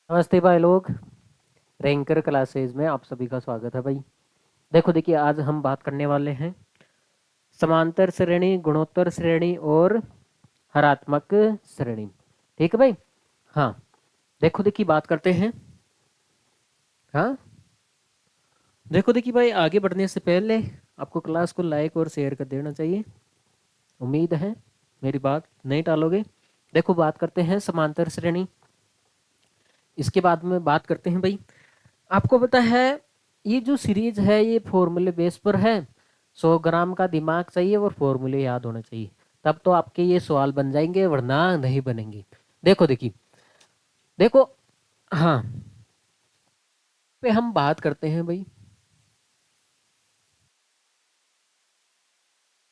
नमस्ते भाई लोग। रैंकर क्लासेज में आप सभी का स्वागत है भाई। देखिए आज हम बात करने वाले हैं समांतर श्रेणी, गुणोत्तर श्रेणी और हरात्मक श्रेणी। ठीक है भाई। हाँ, बात करते हैं। हाँ, भाई आगे बढ़ने से पहले आपको क्लास को लाइक और शेयर कर देना चाहिए। उम्मीद है मेरी बात नहीं टालोगे। बात करते हैं समांतर श्रेणी। इसके बाद में बात करते हैं भाई, आपको पता है ये जो सीरीज है ये फॉर्मूले बेस पर है। 100 ग्राम का दिमाग चाहिए और फॉर्मूले याद होना चाहिए, तब तो आपके ये सवाल बन जाएंगे, वरना नहीं बनेंगे। देखो देखिए देखो हाँ, पे हम बात करते हैं भाई।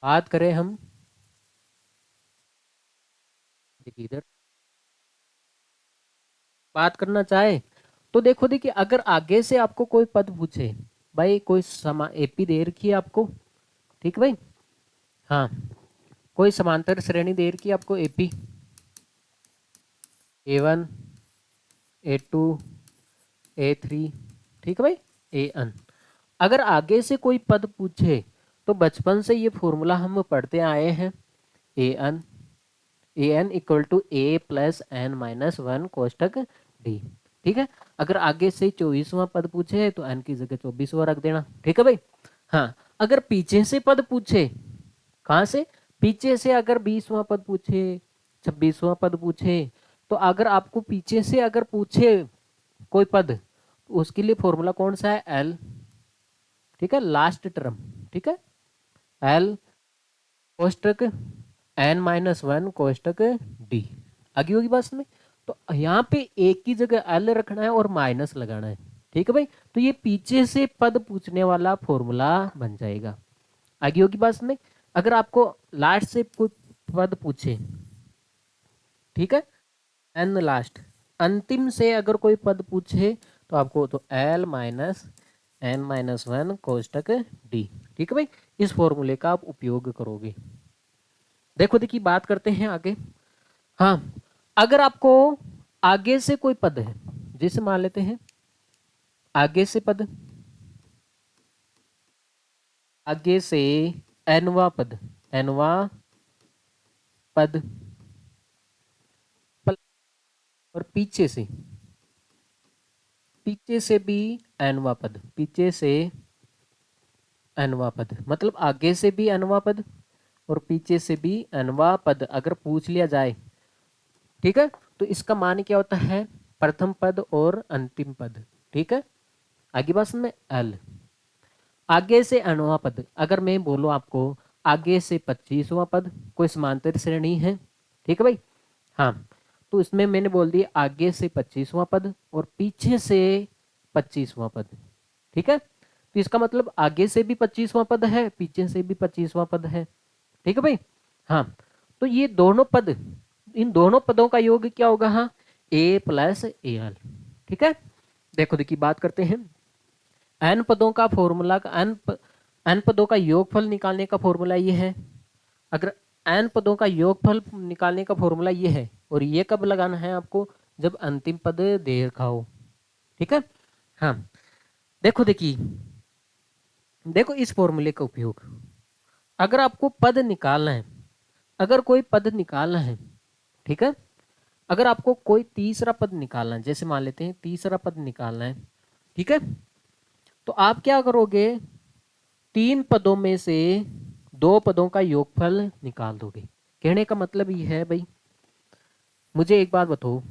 बात करें हम, देखिए इधर बात करना चाहे तो देखिए अगर आगे से आपको कोई पद पूछे, भाई कोई समा एपी दे रखी है आपको। ठीक भाई। हाँ, कोई समांतर श्रेणी दे रखी है आपको, एपी A1 A2 A3। ठीक है भाई, AN। अगर आगे से कोई पद पूछे तो बचपन से ये फॉर्मूला हम पढ़ते आए हैं, AN equal to A plus N minus 1 कोष्टक D। ठीक है। अगर आगे से 24वां पद पूछे तो N की जगह 24वां रख देना। ठीक है भाई। हाँ, अगर पीछे से पद पूछे, कहाँ से, पीछे से अगर 20वां पद पूछे, 26वां पद पूछे, तो अगर आपको पीछे से अगर पूछे कोई पद तो उसके लिए फॉर्मूला कौन सा है, L। ठीक है, लास्ट टर्म। ठीक है, L कोष्टक N माइनस 1 कोष्टक D। आगे होगी बात में। तो यहाँ पे एक की जगह L रखना है और माइनस लगाना है। ठीक है भाई, तो ये पीछे से पद पूछने वाला फॉर्मूला बन जाएगा। आगे होगी बात में। अगर आपको लास्ट से कोई पद पूछे, ठीक है, एन लास्ट, अंतिम से अगर कोई पद पूछे तो आपको तो L माइनस N माइनस 1 कोष्टक D। ठीक है भाई, इस फॉर्मूले का आप उपयोग करोगे। देखिए बात करते हैं आगे। हाँ, अगर आपको आगे से कोई पद है, जैसे मान लेते हैं आगे से पद, आगे से एनवा पद, एनवा पद और पीछे से भी एनवा पद, पीछे से एनवा पद, मतलब आगे से भी एनवा पद और पीछे से भी एनवा पद अगर पूछ लिया जाए, ठीक है, तो इसका मान क्या होता है, प्रथम पद और अंतिम पद। ठीक है, आगे बस में एल। आगे से एनवा पद, अगर मैं बोलूं आपको आगे से 25वां पद, कोई समांतर श्रेणी है। ठीक है भाई। हाँ, तो इसमें मैंने बोल दिया आगे से 25वां पद और पीछे से 25वां पद। ठीक है, तो इसका मतलब आगे से भी 25वां पद है, पीछे से भी 25वां पद है। ठीक है भाई। हाँ, तो ये दोनों पद, इन दोनों पदों का योग क्या होगा, हाँ, A प्लस AL। ठीक है, देखिए बात करते हैं। एन पदों का फॉर्मूला, एन पदों का योगफल निकालने का फॉर्मूला ये है। अगर एन पदों का योगफल निकालने का फॉर्मूला ये है, और ये कब लगाना है आपको, जब अंतिम पद दे रखा हो। ठीक है। हाँ, देखिए देखो इस फॉर्मूले का उपयोग, अगर आपको पद निकालना है, अगर कोई पद निकालना है, ठीक है, अगर आपको कोई तीसरा पद निकालना है, जैसे मान लेते हैं तीसरा पद निकालना है, ठीक है, तो आप क्या करोगे, तीन पदों में से दो पदों का योगफल निकाल दोगे। कहने का मतलब ये है भाई, मुझे एक बात बताओ,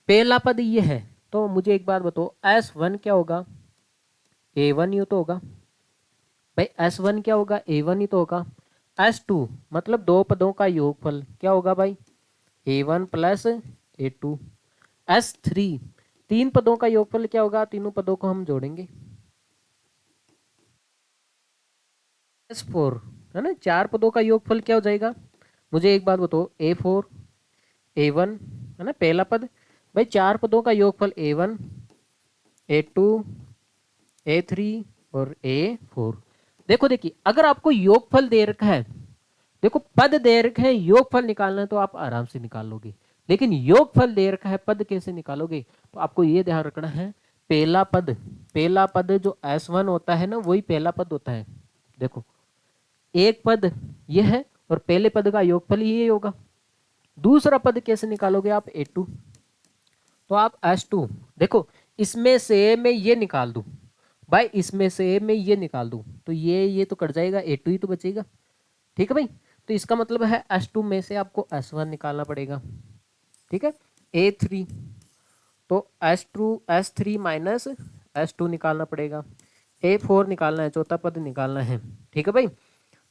पहला पद ये है, तो मुझे एक बात बताओ, S1 क्या होगा, A1 ही तो होगा भाई। S1 क्या होगा, A1 ही तो होगा। S2 मतलब दो पदों का योगफल क्या होगा भाई, A1 प्लस A2। S3 तीन पदों का योगफल क्या होगा, तीनों पदों को हम जोड़ेंगे। S4 है ना, चार पदों का योगफल क्या हो जाएगा। मुझे एक बात बताओ, A4 A1 है ना पहला पद, भाई चार पदों का योगफल A1 A2 A3 और A4। देखिए अगर आपको योगफल दे रखा है, देखो पद दे रखे हैं, योगफल निकालना है तो आप आराम से निकाल लोगे। लेकिन योगफल दे रखा है, पद कैसे निकालोगे? तो आपको ये ध्यान रखना है, पहला पद जो S1 होता है ना, वही पहला पद होता है। देखो एक पद ये है और पहले पद का योगफल ये होगा। दूसरा पद कैसे निकालोगे आप? A2। तो आप S2 देखो, इसमें से मैं ये निकाल दूं भाई, इसमें से मैं ये निकाल दूं तो ये तो कट जाएगा, A2 ही तो बचेगा। ठीक है भाई, तो इसका मतलब है S2 में से आपको S1 निकालना पड़ेगा। ठीक है, A3 तो S3 माइनस S2 निकालना पड़ेगा। A4 निकालना है, चौथा पद निकालना है। ठीक है भाई,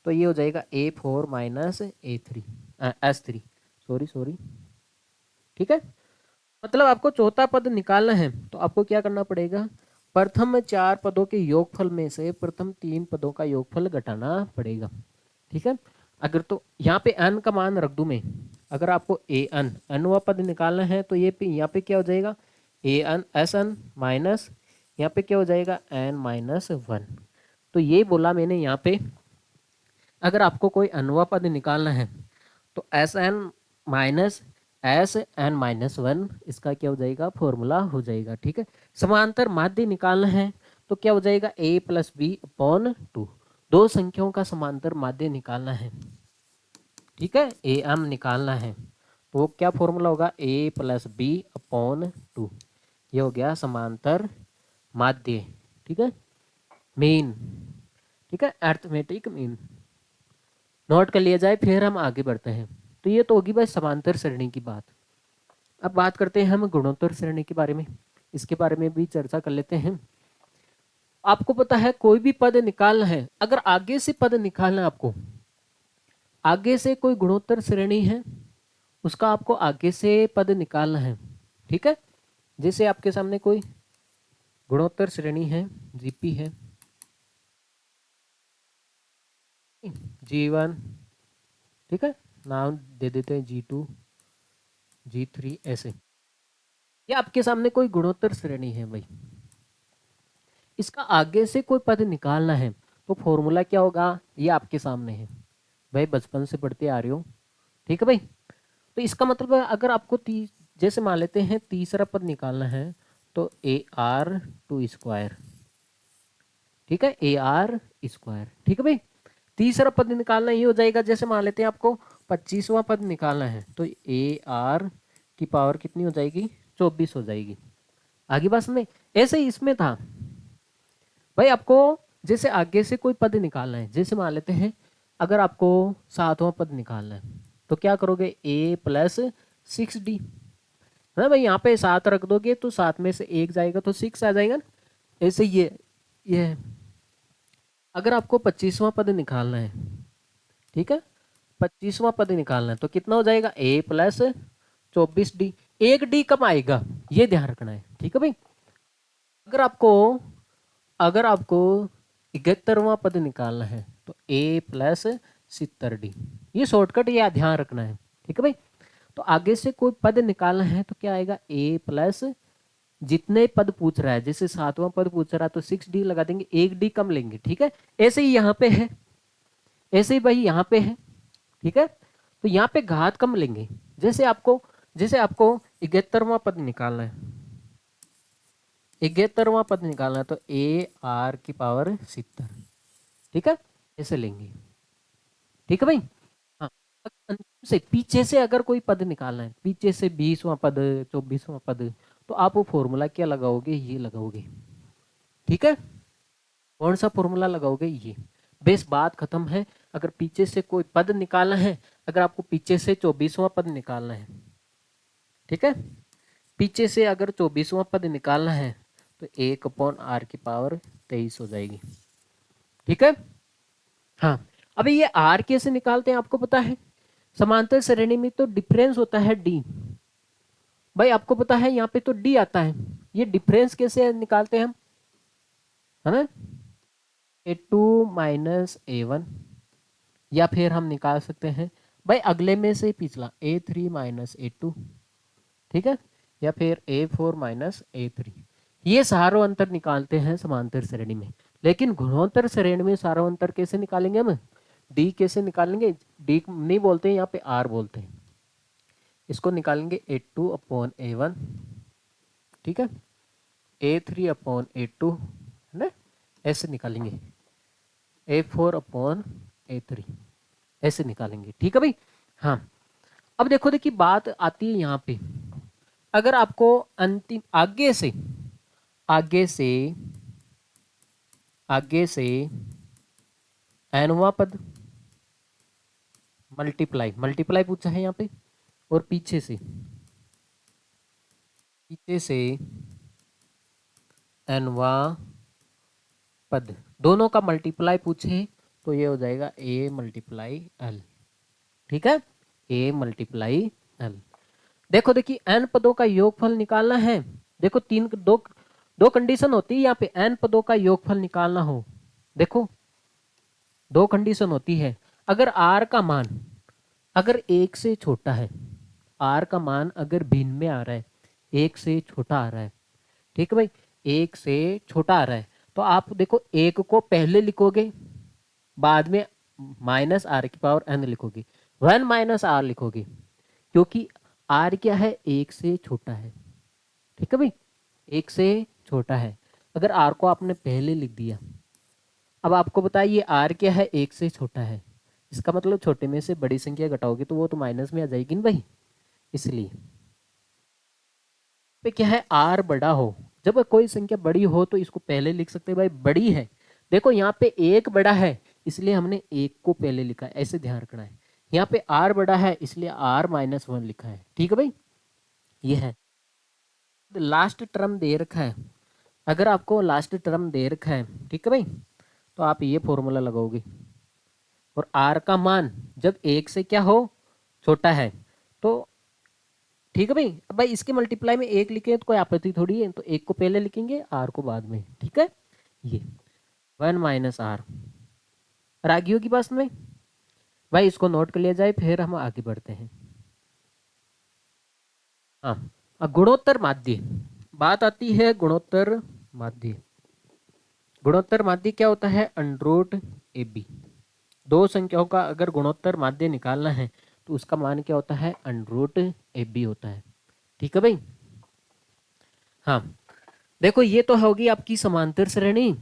तो ये हो जाएगा A4 माइनस S3, सॉरी। ठीक है, मतलब आपको चौथा पद निकालना है तो आपको क्या करना पड़ेगा? प्रथम 4 पदों के योगफल में से प्रथम 3 पदों का योगफल घटाना पड़ेगा। ठीक है, अगर तो यहाँ पे n का मान रख दूं मैं, अगर आपको nवा पद निकालना है तो ये यहाँ पे क्या हो जाएगा? Sn माइनस यहाँ पे क्या हो जाएगा? n-1। तो ये बोला मैंने यहाँ पे, अगर आपको कोई nवा पद निकालना है तो Sn माइनस Sn-1 इसका क्या हो जाएगा? फॉर्मूला हो जाएगा। ठीक है, समांतर माध्य निकालना है तो क्या हो जाएगा? a plus b upon 2। दो संख्याओं का समांतर माध्य निकालना है। ठीक है, am निकालना है तो क्या फॉर्मूला होगा? a plus b upon 2। ये हो गया समांतर माध्य। ठीक है, मीन। ठीक है, अर्थमेटिक मीन नोट कर लिया जाए, फिर हम आगे बढ़ते हैं। तो ये तो होगी भाई समांतर श्रेणी की बात। अब बात करते हैं हम गुणोत्तर श्रेणी के बारे में, इसके बारे में भी चर्चा कर लेते हैं। आपको पता है कोई भी पद निकालना है, अगर आगे से पद निकालना है आपको, आगे से कोई गुणोत्तर श्रेणी है उसका आपको आगे से पद निकालना है। ठीक है, जैसे आपके सामने कोई गुणोत्तर श्रेणी है, जीपी है, G1, ठीक है, नाम दे देते हैं G2, G3 ऐसे। ये आपके सामने कोई गुणोत्तर श्रेणी है भाई, इसका आगे से कोई पद निकालना है तो फॉर्मूला क्या होगा? ये आपके सामने है भाई, बचपन से पढ़ते आ रहे हो। ठीक है भाई, तो इसका मतलब है अगर आपको जैसे मान लेते हैं तीसरा पद निकालना है तो AR² ठीक है, AR²। ठीक है भाई, तीसरा पद निकालना ये हो जाएगा, जैसे मान लेते हैं आपको 25वां पद निकालना है तो AR की पावर कितनी हो जाएगी? 24 हो जाएगी। आगे बात समझे? ऐसे ही इसमें था भाई, आपको जैसे आगे से कोई पद निकालना है, जैसे मान लेते हैं अगर आपको 7वां पद निकालना है तो क्या करोगे? A प्लस 6D है ना भाई, यहाँ पे 7 रख दोगे तो 7 में से 1 जाएगा तो 6 आ जाएगा ना। ऐसे ये है। अगर आपको 25वां पद निकालना है, ठीक है, 25वां पद निकालना है तो कितना हो जाएगा? A plus 24D। 1D कम आएगा, ये ध्यान रखना है। ठीक है भाई, अगर आपको 71वां पद निकालना है तो A प्लस 70D। ये शॉर्टकट, ये ध्यान रखना है। ठीक है भाई, तो आगे से कोई पद निकालना है तो क्या आएगा? A प्लस जितने पद पूछ रहा है, जैसे 7वां पद पूछ रहा है तो 6D लगा देंगे, 1D कम लेंगे। ठीक है, ऐसे ही यहाँ पे है, ऐसे ही भाई यहाँ पे है। ठीक है, तो यहाँ पे घात कम लेंगे। जैसे आपको 71वां पद निकालना है, 71वां पद निकालना है तो AR की पावर 70। ठीक है, ऐसे लेंगे। ठीक है भाई, हाँ। अंतिम से पीछे से अगर कोई पद निकालना है, पीछे से 20वां पद, 24वां पद, तो आप वो फॉर्मूला क्या लगाओगे? ये लगाओगे। ठीक है, कौन सा फॉर्मूला लगाओगे? ये। बेस बात खत्म है। अगर पीछे से कोई पद निकालना है, अगर आपको पीछे से 24वां पद निकालना है, ठीक है, पीछे से अगर 24वां पद निकालना है तो 1/r की पावर 23 हो जाएगी। ठीक है, हाँ। अभी ये r कैसे निकालते हैं आपको पता है? समांतर श्रेणी में तो डिफरेंस होता है d भाई, आपको पता है यहाँ पे तो d आता है। ये डिफरेंस कैसे निकालते हैं हम, है ना? A2 माइनस A1, या फिर हम निकाल सकते हैं भाई अगले में से पिछला A3 माइनस A2। ठीक है, या फिर A4 माइनस A3। ये सारों अंतर निकालते हैं समांतर श्रेणी में। लेकिन गुणोत्तर श्रेणी में सारों अंतर कैसे निकालेंगे हम? D कैसे निकालेंगे? D नहीं बोलते हैं, यहाँ पे R बोलते हैं। इसको निकालेंगे A2 अपॉन A1, ठीक है, A3 अपॉन A2, है ना, ऐसे निकालेंगे, A4 अपॉन A3 ऐसे निकालेंगे, ठीक है भाई। हाँ, अब देखो, देखिए बात आती है यहाँ पे, अगर आपको अंतिम आगे से nवां पद मल्टीप्लाई पूछा है यहाँ पे, और पीछे से nवां पद दोनों का मल्टीप्लाई पूछे, तो ये हो जाएगा a मल्टीप्लाई l, ठीक है, a मल्टीप्लाई l। देखो, देखिए n पदों का योगफल निकालना है। देखो दो कंडीशन होती है यहाँ पे, n पदों का योगफल निकालना हो, देखो दो कंडीशन होती है। अगर r का मान अगर एक से छोटा है, r का मान अगर भिन्न में आ रहा है, एक से छोटा आ रहा है, ठीक है भाई, एक से छोटा आ रहा है, तो आप देखो एक को पहले लिखोगे, बाद में माइनस आर की पावर n लिखोगे, 1 माइनस आर लिखोगे, क्योंकि r क्या है, एक से छोटा है, ठीक है भाई, एक से छोटा है। अगर r को आपने पहले लिख दिया, अब आपको बताइए r क्या है, एक से छोटा है, इसका मतलब छोटे में से बड़ी संख्या घटाओगे तो वो तो माइनस में आ जाएगी ना भाई, इसलिए पे क्या है, r बड़ा हो, जब कोई संख्या बड़ी हो तो इसको पहले लिख सकते हैं भाई, बड़ी है। देखो यहाँ पे एक बड़ा है, इसलिए हमने एक को पहले लिखा है, ऐसे ध्यान रखना है। यहाँ पे r बड़ा है, इसलिए r-1 लिखा है, ठीक है भाई, ये है। लास्ट टर्म दे रखा है, अगर आपको लास्ट टर्म दे रखा है, ठीक है भाई, तो आप ये फॉर्मूला लगाओगे, और r का मान जब एक से क्या हो, छोटा है, तो ठीक है भाई। अब भाई इसके मल्टीप्लाई में एक लिखे तो कोई आपत्ति थोड़ी है, तो एक को पहले लिखेंगे, आर को बाद में, ठीक है, ये 1 माइनस आर। आगे होगी बात में भाई, इसको नोट कर लिया जाए, फिर हम आगे बढ़ते हैं। हाँ, अब गुणोत्तर माध्य बात आती है, गुणोत्तर माध्य। गुणोत्तर माध्य क्या होता है, अंडरूट ए बी। दो संख्याओं का अगर गुणोत्तर माध्य निकालना है तो उसका मान क्या होता है, अंडरूट ए बी होता है, ठीक है भाई। हाँ, देखो ये तो होगी आपकी समांतर श्रेणी,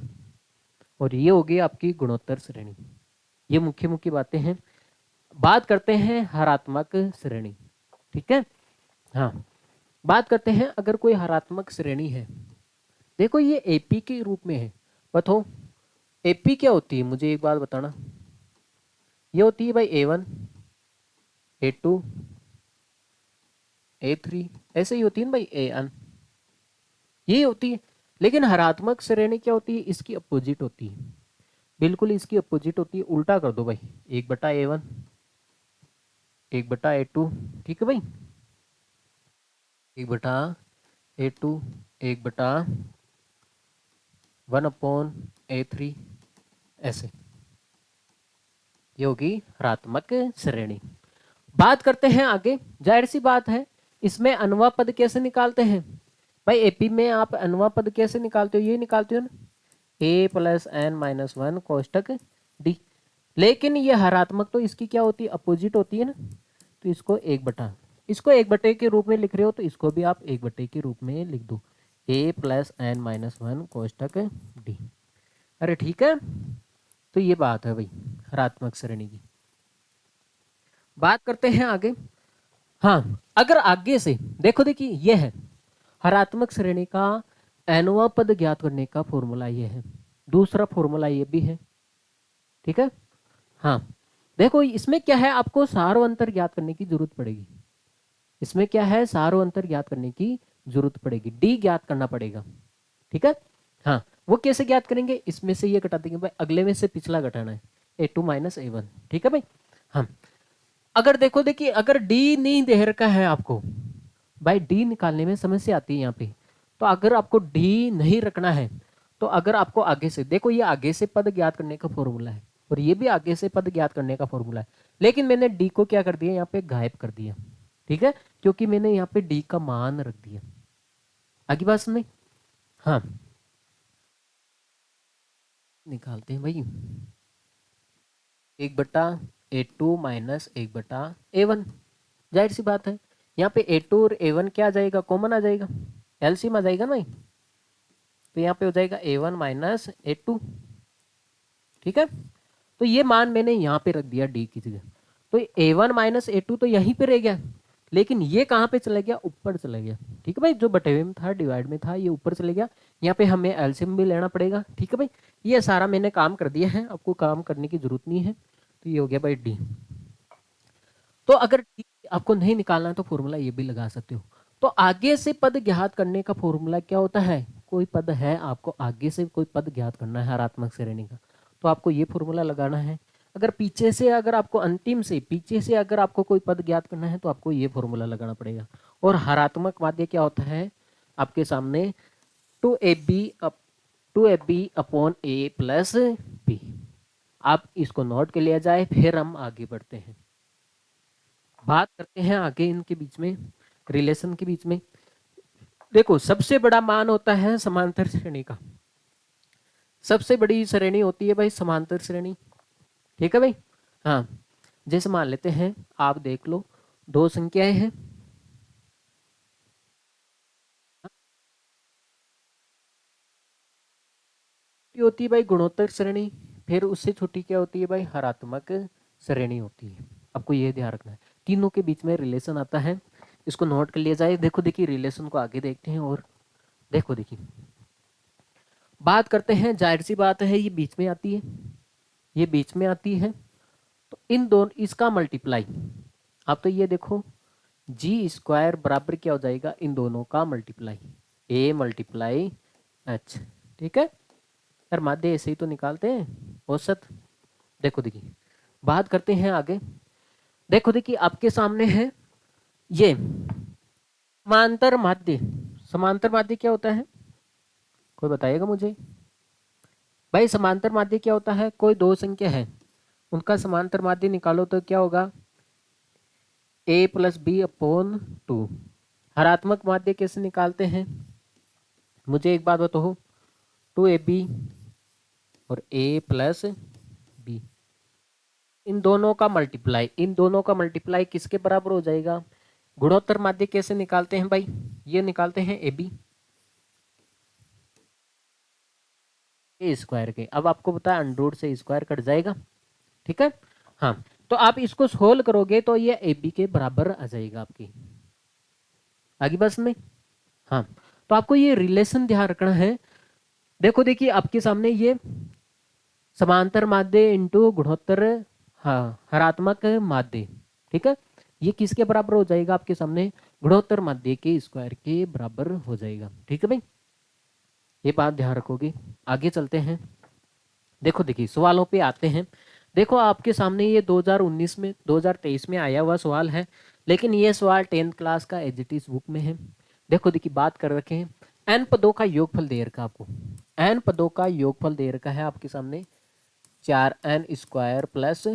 और ये होगी आपकी गुणोत्तर श्रेणी। ये मुख्य मुख्य बातें हैं। बात करते हैं हरात्मक श्रेणी, ठीक है। हाँ, बात करते हैं, अगर कोई हरात्मक श्रेणी है, देखो ये एपी के रूप में है, बताओ एपी क्या होती है, मुझे एक बात बताना। ये होती है भाई A1 A2 A3, ऐसे ही होती है ना भाई AN, ये होती है। लेकिन हरात्मक श्रेणी क्या होती है, इसकी अपोजिट होती है, बिल्कुल इसकी अपोजिट होती है। उल्टा कर दो भाई, 1/A1 1/A2, ठीक है भाई, 1/A2 1/1/A3, ऐसे, ये होगी हरात्मक श्रेणी। बात करते हैं आगे, जाहिर सी बात है, इसमें अनवा पद कैसे निकालते हैं भाई, एपी में आप अनवा पद कैसे निकालते हो, ये निकालते हो ना, a+n-1 कोष्टक डी। लेकिन ये हरात्मक तो इसकी क्या होती है, अपोजिट होती है ना, तो इसको एक बटे के रूप में लिख रहे हो, तो इसको भी आप एक बटे के रूप में लिख दो, a+n-1 कोष्टक डी। अरे ठीक है, तो ये बात है भाई हरात्मक श्रेणी की। बात करते हैं आगे। हाँ, अगर आगे से देखो, देखिए ये है हरात्मक श्रेणी का nवां पद ज्ञात करने का फॉर्मूला, ये है दूसरा फॉर्मूला, ये भी है, ठीक है। हाँ, देखो इसमें क्या है, आपको सारो अंतर ज्ञात करने की जरूरत पड़ेगी। इसमें क्या है, सारो अंतर ज्ञात करने की जरूरत पड़ेगी, डी ज्ञात करना पड़ेगा, ठीक है। हाँ, वो कैसे ज्ञात करेंगे, इसमें से ये घटा देंगे भाई, अगले में से पिछला घटाना है, A2-A1, ठीक है भाई। हाँ, अगर देखो, देखिए अगर डी नहीं दे रखा है आपको भाई, डी निकालने में समस्या आती है यहाँ पे। तो अगर आपको डी नहीं रखना है, तो अगर आपको आगे से देखो, ये आगे से पद ज्ञात करने का फॉर्मूला है, और ये भी आगे से पद ज्ञात करने का फॉर्मूला है, लेकिन मैंने डी को क्या कर दिया, यहाँ पे गायब कर दिया, ठीक है, क्योंकि मैंने यहाँ पे डी का मान रख दिया। आगे बात सुन, हाँ, निकालते हैं भाई, 1/A2 - 1/A1, जाहिर सी बात है, यहाँ पे A2 और A1 क्या आ जाएगा, कॉमन आ जाएगा, एलसीएम आ जाएगा ना भाई। तो यहाँ पे हो जाएगा A1 माइनस A2, ठीक है। तो ये मान मैंने यहाँ पे रख दिया डी की जगह। तो A1 माइनस A2 तो यहीं पे रह गया, लेकिन ये कहाँ पे चला गया, ऊपर चला गया, ठीक है भाई। जो बटे हुए में था, डिवाइड में था, ये ऊपर चले गया। यहाँ पे हमें एलसीएम भी लेना पड़ेगा, ठीक है भाई। ये सारा मैंने काम कर दिया है, आपको काम करने की जरूरत नहीं है। तो ये हो गया भाई डी। तो अगर डी आपको नहीं निकालना है तो फॉर्मूला ये भी लगा सकते हो। तो आगे से पद ज्ञात करने का फॉर्मूला क्या होता है, कोई पद है, आपको आगे से कोई पद ज्ञात करना है हरात्मक श्रेणी का, तो आपको ये फॉर्मूला लगाना है। अगर पीछे से, अगर आपको अंतिम से पीछे से अगर आपको कोई पद ज्ञात करना है तो आपको ये फॉर्मूला लगाना पड़ेगा। और हरात्मक माध्य क्या होता है आपके सामने, 2ab upon a plus B. आप इसको नोट के लिया जाए, फिर हम आगे बढ़ते हैं, बात करते हैं आगे इनके बीच में, रिलेशन के बीच में। देखो सबसे बड़ा मान होता है समांतर श्रेणी का, सबसे बड़ी श्रेणी होती है भाई समांतर श्रेणी, ठीक है भाई। हाँ, जैसे मान लेते हैं, आप देख लो, दो संख्याएं हैं, होती है भाई गुणोत्तर श्रेणी, फिर उससे छोटी क्या होती है भाई, हरात्मक श्रेणी होती है। आपको ये ध्यान रखना है, तीनों के बीच में रिलेशन आता है, इसको नोट कर लिया जाए। देखो देखिए रिलेशन को आगे देखते हैं, और देखो देखिए बात करते हैं, जाहिर सी बात है ये बीच में आती है, ये बीच में आती है, तो इन दोनों इसका मल्टीप्लाई, आप तो ये देखो जी स्क्वायर बराबर क्या हो जाएगा, इन दोनों का मल्टीप्लाई, ए मल्टीप्लाई एच, ठीक है यार। माध्य ऐसे ही तो निकालते हैं औसत। देखो देखिए बात करते हैं आगे, देखो देखिए आपके सामने है ये समांतर माध्य। समांतर माध्य क्या होता है, कोई बताइएगा मुझे भाई। समांतर माध्य क्या होता है, कोई दो संख्या है, उनका समांतर माध्य निकालो तो क्या होगा, a प्लस बी अपॉन 2। हरात्मक माध्य कैसे निकालते हैं, मुझे एक बात बताओ, 2ab और a प्लस बी, इन दोनों का मल्टीप्लाई, इन दोनों का मल्टीप्लाई किसके बराबर हो जाएगा। गुणोत्तर माध्य कैसे निकालते हैं भाई, ये निकालते हैं ए बी ए स्क्वायर के। अब आपको पता है अंडर से स्क्वायर कट जाएगा, ठीक है। हाँ, तो आप इसको सोल्व करोगे तो ये ए बी के बराबर आ जाएगा आपकी, आगे बस में। हाँ, तो आपको ये रिलेशन ध्यान रखना है। देखो देखिए आपके सामने ये समांतर माध्य इंटू गुणोत्तर, हाँ हरात्मक माध्य, ठीक है। ये किसके बराबर हो जाएगा आपके सामने, गुणोत्तर माध्य के स्क्वायर के बराबर हो जाएगा, ठीक है भाई। ये बात ध्यान रखोगे, आगे चलते हैं। देखो देखिए सवालों पे आते हैं। देखो आपके सामने ये 2019 में 2023 में आया हुआ सवाल है, लेकिन ये सवाल 10th क्लास का एज इट इज बुक में है। देखो देखिए बात कर रखे हैं, एन पदों का योगफल दे रखा आपको, एन पदों का योगफल दे रखा है आपके सामने 4n स्क्वायर प्लस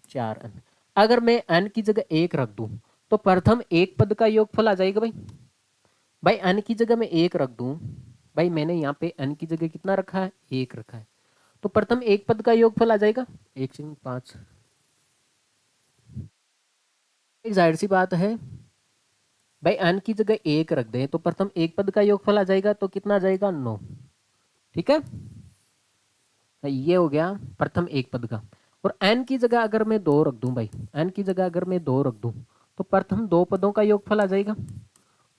4n। अगर मैं n की जगह एक रख दूं तो प्रथम एक पद का योगफल आ जाएगा भाई। भाई n की जगह मैं एक रख दूं, भाई मैंने यहाँ पे n की जगह कितना रखा है, एक रखा है, तो प्रथम एक पद का योगफल आ जाएगा 1/5। जाहिर सी बात है भाई n की जगह एक रख दें तो प्रथम एक पद का योगफल आ जाएगा, तो कितना आ जाएगा 9, ठीक है। ये हो गया प्रथम एक पद का। और n की जगह अगर मैं दो रख दूं भाई, n की जगह अगर मैं दो रख दूं तो प्रथम दो पदों का योगफल आ जाएगा।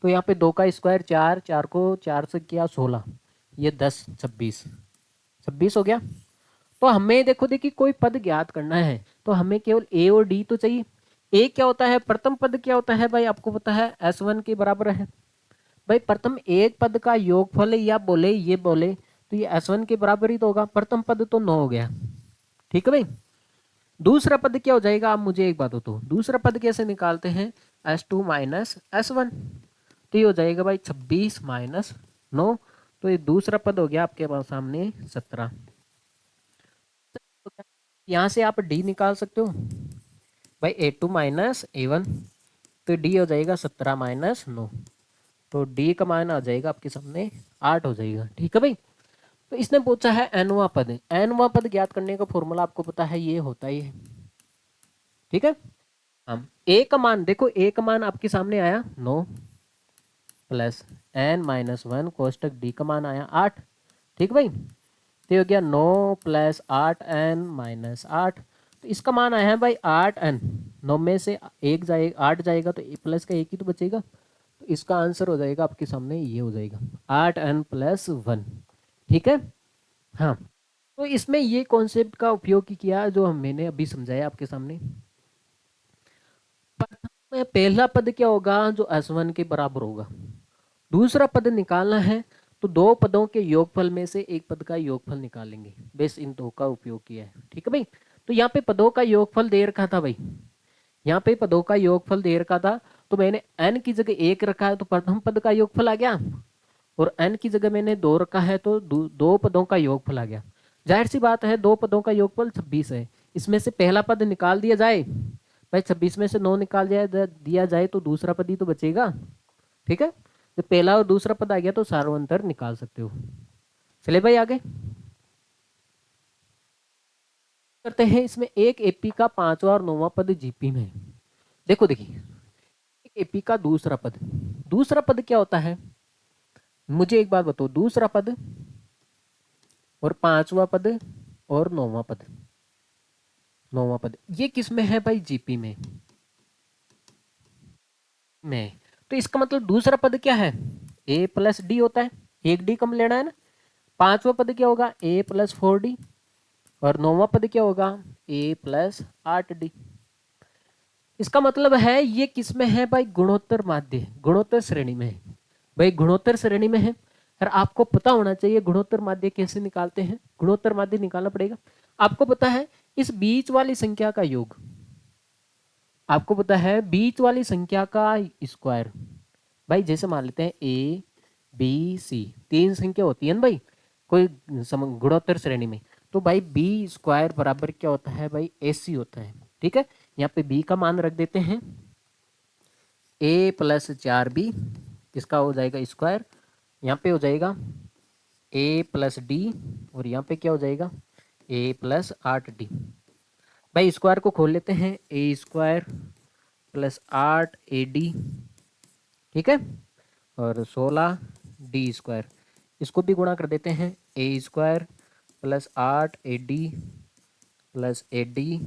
तो यहाँ पे दो का स्क्वायर 4, 4 को 4 से किया 16, ये 10, 26, 26 हो गया। तो हमें देखो देखिए कोई पद ज्ञात करना है तो हमें केवल ए और डी तो चाहिए। ए क्या होता है, प्रथम पद क्या होता है भाई, आपको पता है S1 के बराबर है। भाई प्रथम एक पद का योगफल या बोले ये बोले तो ये S1 के बराबर ही तो होगा, प्रथम पद तो 9 हो गया, ठीक है भाई। दूसरा पद क्या हो जाएगा, आप मुझे एक बात बताओ, दूसरा पद कैसे निकालते हैं, S2 माइनस S1, तो ये हो जाएगा भाई 26 माइनस 9, तो ये दूसरा पद हो गया आपके पास सामने 17। यहाँ से आप डी निकाल सकते हो भाई, A2 माइनस A1, तो डी हो जाएगा 17 माइनस 9, तो डी का मान आ जाएगा आपके सामने 8 हो जाएगा, ठीक है भाई। तो इसने पूछा है एनवा पद, एनवा पद ज्ञात करने का फॉर्मूला आपको पता है ये होता ही है, ठीक है। हम ए का मान देखो, ए का मान आपके सामने आया 9 प्लस n-1 कोष्टक डी का मान आया 8। ठीक भाई, तो ये हो गया 9 प्लस 8n-8। तो इसका मान आया है भाई 8n। 9 में से एक जाएगा, 8 जाएगा तो प्लस का एक ही तो बचेगा। तो इसका आंसर हो जाएगा आपके सामने, ये हो जाएगा 8n+1। ठीक है। हाँ, तो इसमें ये कॉन्सेप्ट का उपयोग किया जो मैंने अभी समझाया आपके सामने। प्रथम में पहला पद क्या होगा, जो s1 के बराबर होगा। दूसरा पद निकालना है तो दो पदों के योगफल में से एक पद का योगफल निकालेंगे। बेस इन दो का उपयोग किया है। ठीक है भाई, तो यहाँ पे पदों का योगफल दे रखा था भाई, यहाँ पे पदों का योगफल दे रखा था, तो मैंने n की जगह 1 रखा है तो प्रथम पद का योगफल आ गया, और n की जगह मैंने 2 रखा है तो दो पदों का योगफल आ गया। जाहिर सी बात है, दो पदों का योगफल 26 है। इसमें से पहला पद निकाल दिया जाए भाई, 26 में से 9 निकाल दिया जाए तो दूसरा पद ही तो बचेगा। ठीक है, तो पहला और दूसरा पद आ गया तो सार्वंतर निकाल सकते हो। चले भाई आगे करते हैं। इसमें एक एपी का 5वां और 9वां पद जीपी में है। देखो देखिए, एक एपी का दूसरा पद, दूसरा पद क्या होता है मुझे एक बात बताओ, दूसरा पद और 5वां पद और 9वां पद, 9वां पद ये किस में है भाई, जीपी में। तो इसका मतलब दूसरा पद क्या है, ए प्लस डी होता है, एक डी कम लेना है ना। पांचवा पद क्या होगा, ए प्लस 4d, और 9वां पद क्या होगा, ए प्लस 8d। इसका मतलब है ये किस में है भाई, गुणोत्तर माध्य, गुणोत्तर श्रेणी में है भाई, गुणोत्तर श्रेणी में है। और आपको पता होना चाहिए गुणोत्तर माध्य कैसे निकालते हैं, गुणोत्तर माध्य निकालना पड़ेगा। आपको पता है इस बीच वाली संख्या का योग, आपको पता है बीच वाली संख्या का स्क्वायर। भाई जैसे मान लेते हैं ए बी सी, तीन संख्या होती है ना भाई कोई गुणोत्तर श्रेणी में, तो भाई बी स्क्वायर बराबर क्या होता है भाई, AC होता है। ठीक है, यहाँ पे बी का मान रख देते हैं, ए प्लस 4b, इसका हो जाएगा स्क्वायर, यहाँ पे हो जाएगा ए प्लस डी, और यहाँ पे क्या हो जाएगा ए प्लस 8d। भाई स्क्वायर को खोल लेते हैं, ए स्क्वायर प्लस 8AD, ठीक है, और 16D स्क्वायर, इसको भी गुणा कर देते हैं, a square plus 8AD plus AD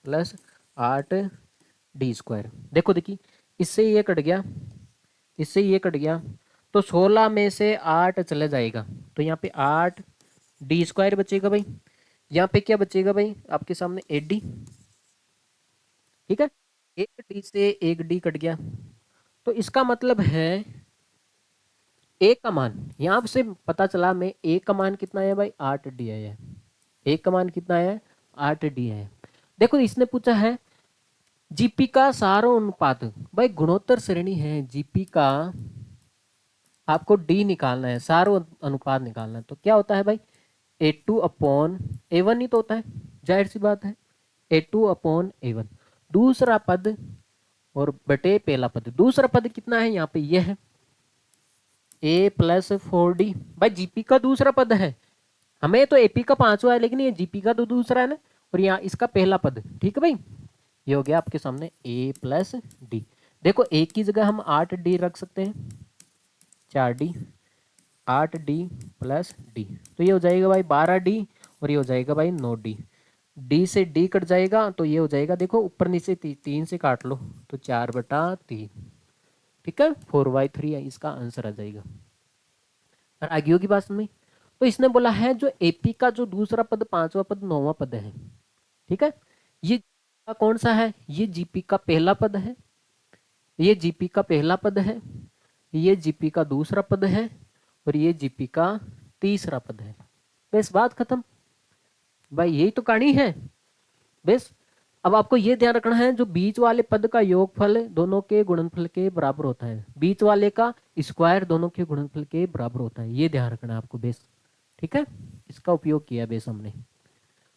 plus 8D square. देखो देखिए, इससे ये कट गया, इससे ये कट गया, तो 16 में से 8 चला जाएगा, तो यहाँ पे 8D स्क्वायर बचेगा भाई। यहाँ पे क्या बचेगा भाई आपके सामने 8D। ठीक है, एक डी से एक डी कट गया, तो इसका मतलब है ए का मान, यहां से पता चला मैं ए का मान कितना है भाई, 8D है। ए का मान कितना है, 8D है। देखो इसने पूछा है जीपी का सारो अनुपात, भाई गुणोत्तर श्रेणी है, जीपी का आपको डी निकालना है, सारो अनुपात निकालना है, तो क्या होता है भाई A2/A1 ही तो होता है, जाहिर सी बात है A2/A1। दूसरा पद और बटे पहला पद, दूसरा पद कितना है यहाँ पे, ये है ए प्लस 4D। भाई जीपी का दूसरा पद है, हमें तो एपी का 5वां है, लेकिन ये जीपी का तो दूसरा है ना, और यहाँ इसका पहला पद। ठीक है भाई, ये हो गया आपके सामने ए प्लस डी। देखो ए की जगह हम 8D रख सकते हैं, 4D, 8D प्लस डी, तो ये हो जाएगा भाई 12D, और ये हो जाएगा भाई 9D। डी से डी कट जाएगा तो ये हो जाएगा, देखो ऊपर नीचे 3 से काट लो तो 4/3। ठीक है, 4/3 इसका आंसर आ जाएगा। और आगे की बात में, तो इसने बोला है जो एपी का जो दूसरा पद, 5वां पद, 9वां पद है, ठीक है, ये कौन सा है, ये जीपी का पहला पद है, ये जीपी का पहला पद है, ये जीपी का दूसरा पद है, और ये जीपी का तीसरा पद है। बस बात खत्म भाई, यही तो कहानी है बस। अब आपको ये ध्यान रखना है जो बीच वाले पद का योगफल दोनों के गुणनफल के बराबर होता है, बीच वाले का स्क्वायर दोनों के गुणनफल के बराबर होता है, ये ध्यान रखना है आपको बेस। ठीक है, इसका उपयोग किया बेस हमने,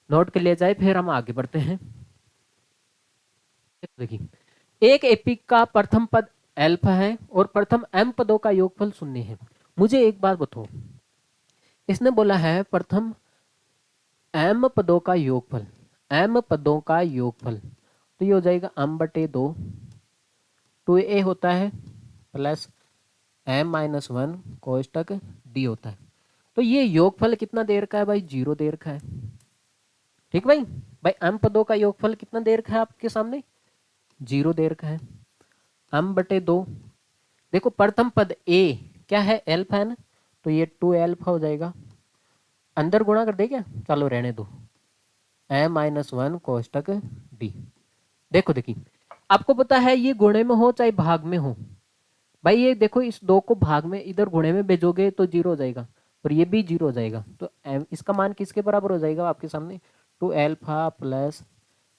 नोट कर लिया जाए, फिर हम आगे बढ़ते हैं। देखिए एक एपी का प्रथम पद अल्फा है और प्रथम m पदों का योगफल 0 है। मुझे एक बात बताओ, इसने बोला है प्रथम m पदों का योगफल, m पदों का योगफल, तो ये हो जाएगा m बटे 2, 2a होता है प्लस m-1 कोष्टक d होता है। तो ये योगफल कितना दे रखा है भाई, 0 दे रखा है। ठीक भाई, भाई m पदों का योगफल कितना दे रखा है आपके सामने, 0 दे रखा है। m बटे 2, देखो प्रथम पद a क्या है, एल्फा है ना, तो ये 2 एल्फा हो जाएगा। अंदर गुणा कर दे क्या, चलो रहने दो, m-1 कोष्टक d। देखो देखिए, आपको पता है ये गुणे में हो चाहे भाग में हो, भाई ये देखो इस 2 को भाग में इधर गुणे में भेजोगे तो 0 हो जाएगा और ये भी 0 हो जाएगा। तो इसका मान किसके बराबर हो जाएगा आपके सामने, 2 एल्फा प्लस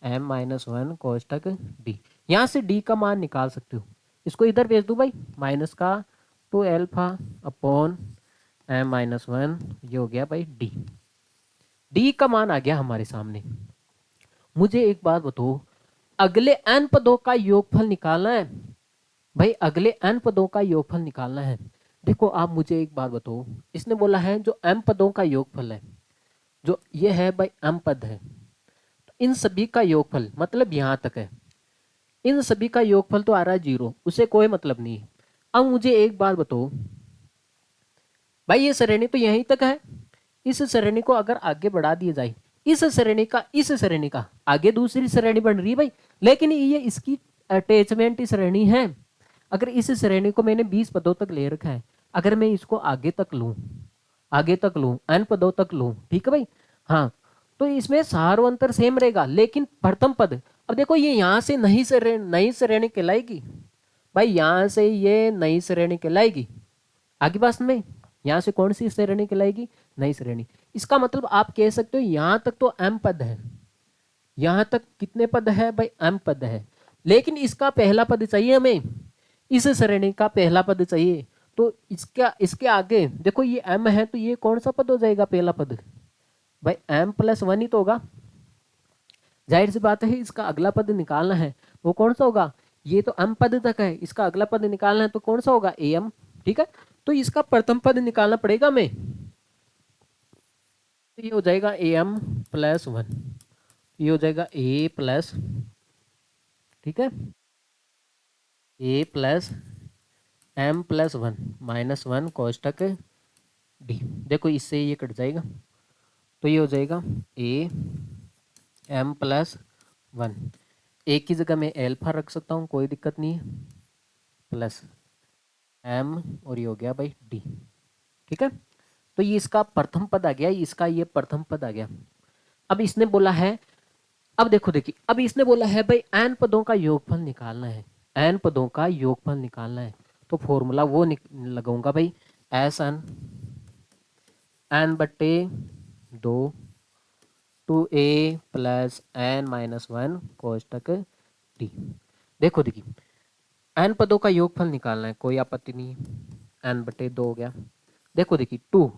m-1 कोष्टक d। यहाँ से d का मान निकाल सकते हो, इसको इधर भेज दो भाई, माइनस का 2 एल्फा अपॉन m-1, ये हो गया भाई d का मान आ गया हमारे सामने। मुझे एक बात बताओ, अगले n पदों का योगफल निकालना है भाई, अगले n पदों का योगफल निकालना है। देखो आप मुझे एक बात बताओ, इसने बोला है जो m पदों का योगफल है, जो ये है भाई m पद है, तो इन सभी का योगफल मतलब यहां तक है, इन सभी का योगफल तो आ रहा है 0, उसे कोई मतलब नहीं है। अब मुझे एक बात बताओ भाई, ये श्रेणी तो यहीं तक है, इस श्रेणी को अगर आगे बढ़ा दिया जाए, इस श्रेणी का आगे दूसरी श्रेणी बन रही है भाई, लेकिन ये इसकी अटैचमेंट श्रेणी है। अगर इस श्रेणी को मैंने 20 पदों तक ले रखा है, अगर मैं इसको आगे तक लूं n पदों तक लूं, ठीक है भाई, हाँ, तो इसमें सारो अंतर सेम रहेगा, लेकिन प्रथम पद, अब देखो ये यहाँ से नई श्रेणी कहलाएगी भाई, यहाँ से ये नई श्रेणी कहलाएगी, आगे बात में यहाँ से कौन सी श्रेणी कहलाएगी, नई श्रेणी। इसका मतलब आप कह सकते हो यहाँ तक तो m पद है, यहाँ तक कितने पद है भाई, m पद है, लेकिन इसका पहला पद चाहिए हमें, इस श्रेणी का पहला पद चाहिए। तो इसके आगे देखो ये m है, तो ये कौन सा पद हो जाएगा पहला पद, भाई m+1 ही तो होगा। जाहिर सी बात है, इसका अगला पद निकालना है, वो कौन सा होगा, ये तो m पद तक है, इसका अगला पद निकालना है तो कौन सा होगा, am। ठीक है, तो इसका प्रथम पद निकालना पड़ेगा हमें, तो ये हो जाएगा am+1, ये हो जाएगा a प्लस, ठीक है, a प्लस m+1 -1 कोष्टक d। देखो इससे ये कट जाएगा, तो ये हो जाएगा a m+1, a की जगह मैं एल्फा रख सकता हूँ, कोई दिक्कत नहीं है, प्लस m और ये हो गया भाई d। ठीक है, तो ये इसका प्रथम पद आ गया, इसका ये प्रथम पद आ गया। अब इसने बोला है, अब देखो देखिए, अब इसने बोला है भाई n पदों का योगफल निकालना है, n पदों का योगफल निकालना है, तो फॉर्मूला वो लगाऊंगा भाई, Sn n बटे 2 2a प्लस n-1 कोष्टक d। देखो देखिए, n पदों का योगफल निकालना है, कोई आपत्ति नहीं है, n बटे 2 हो गया। देखो देखिए 2,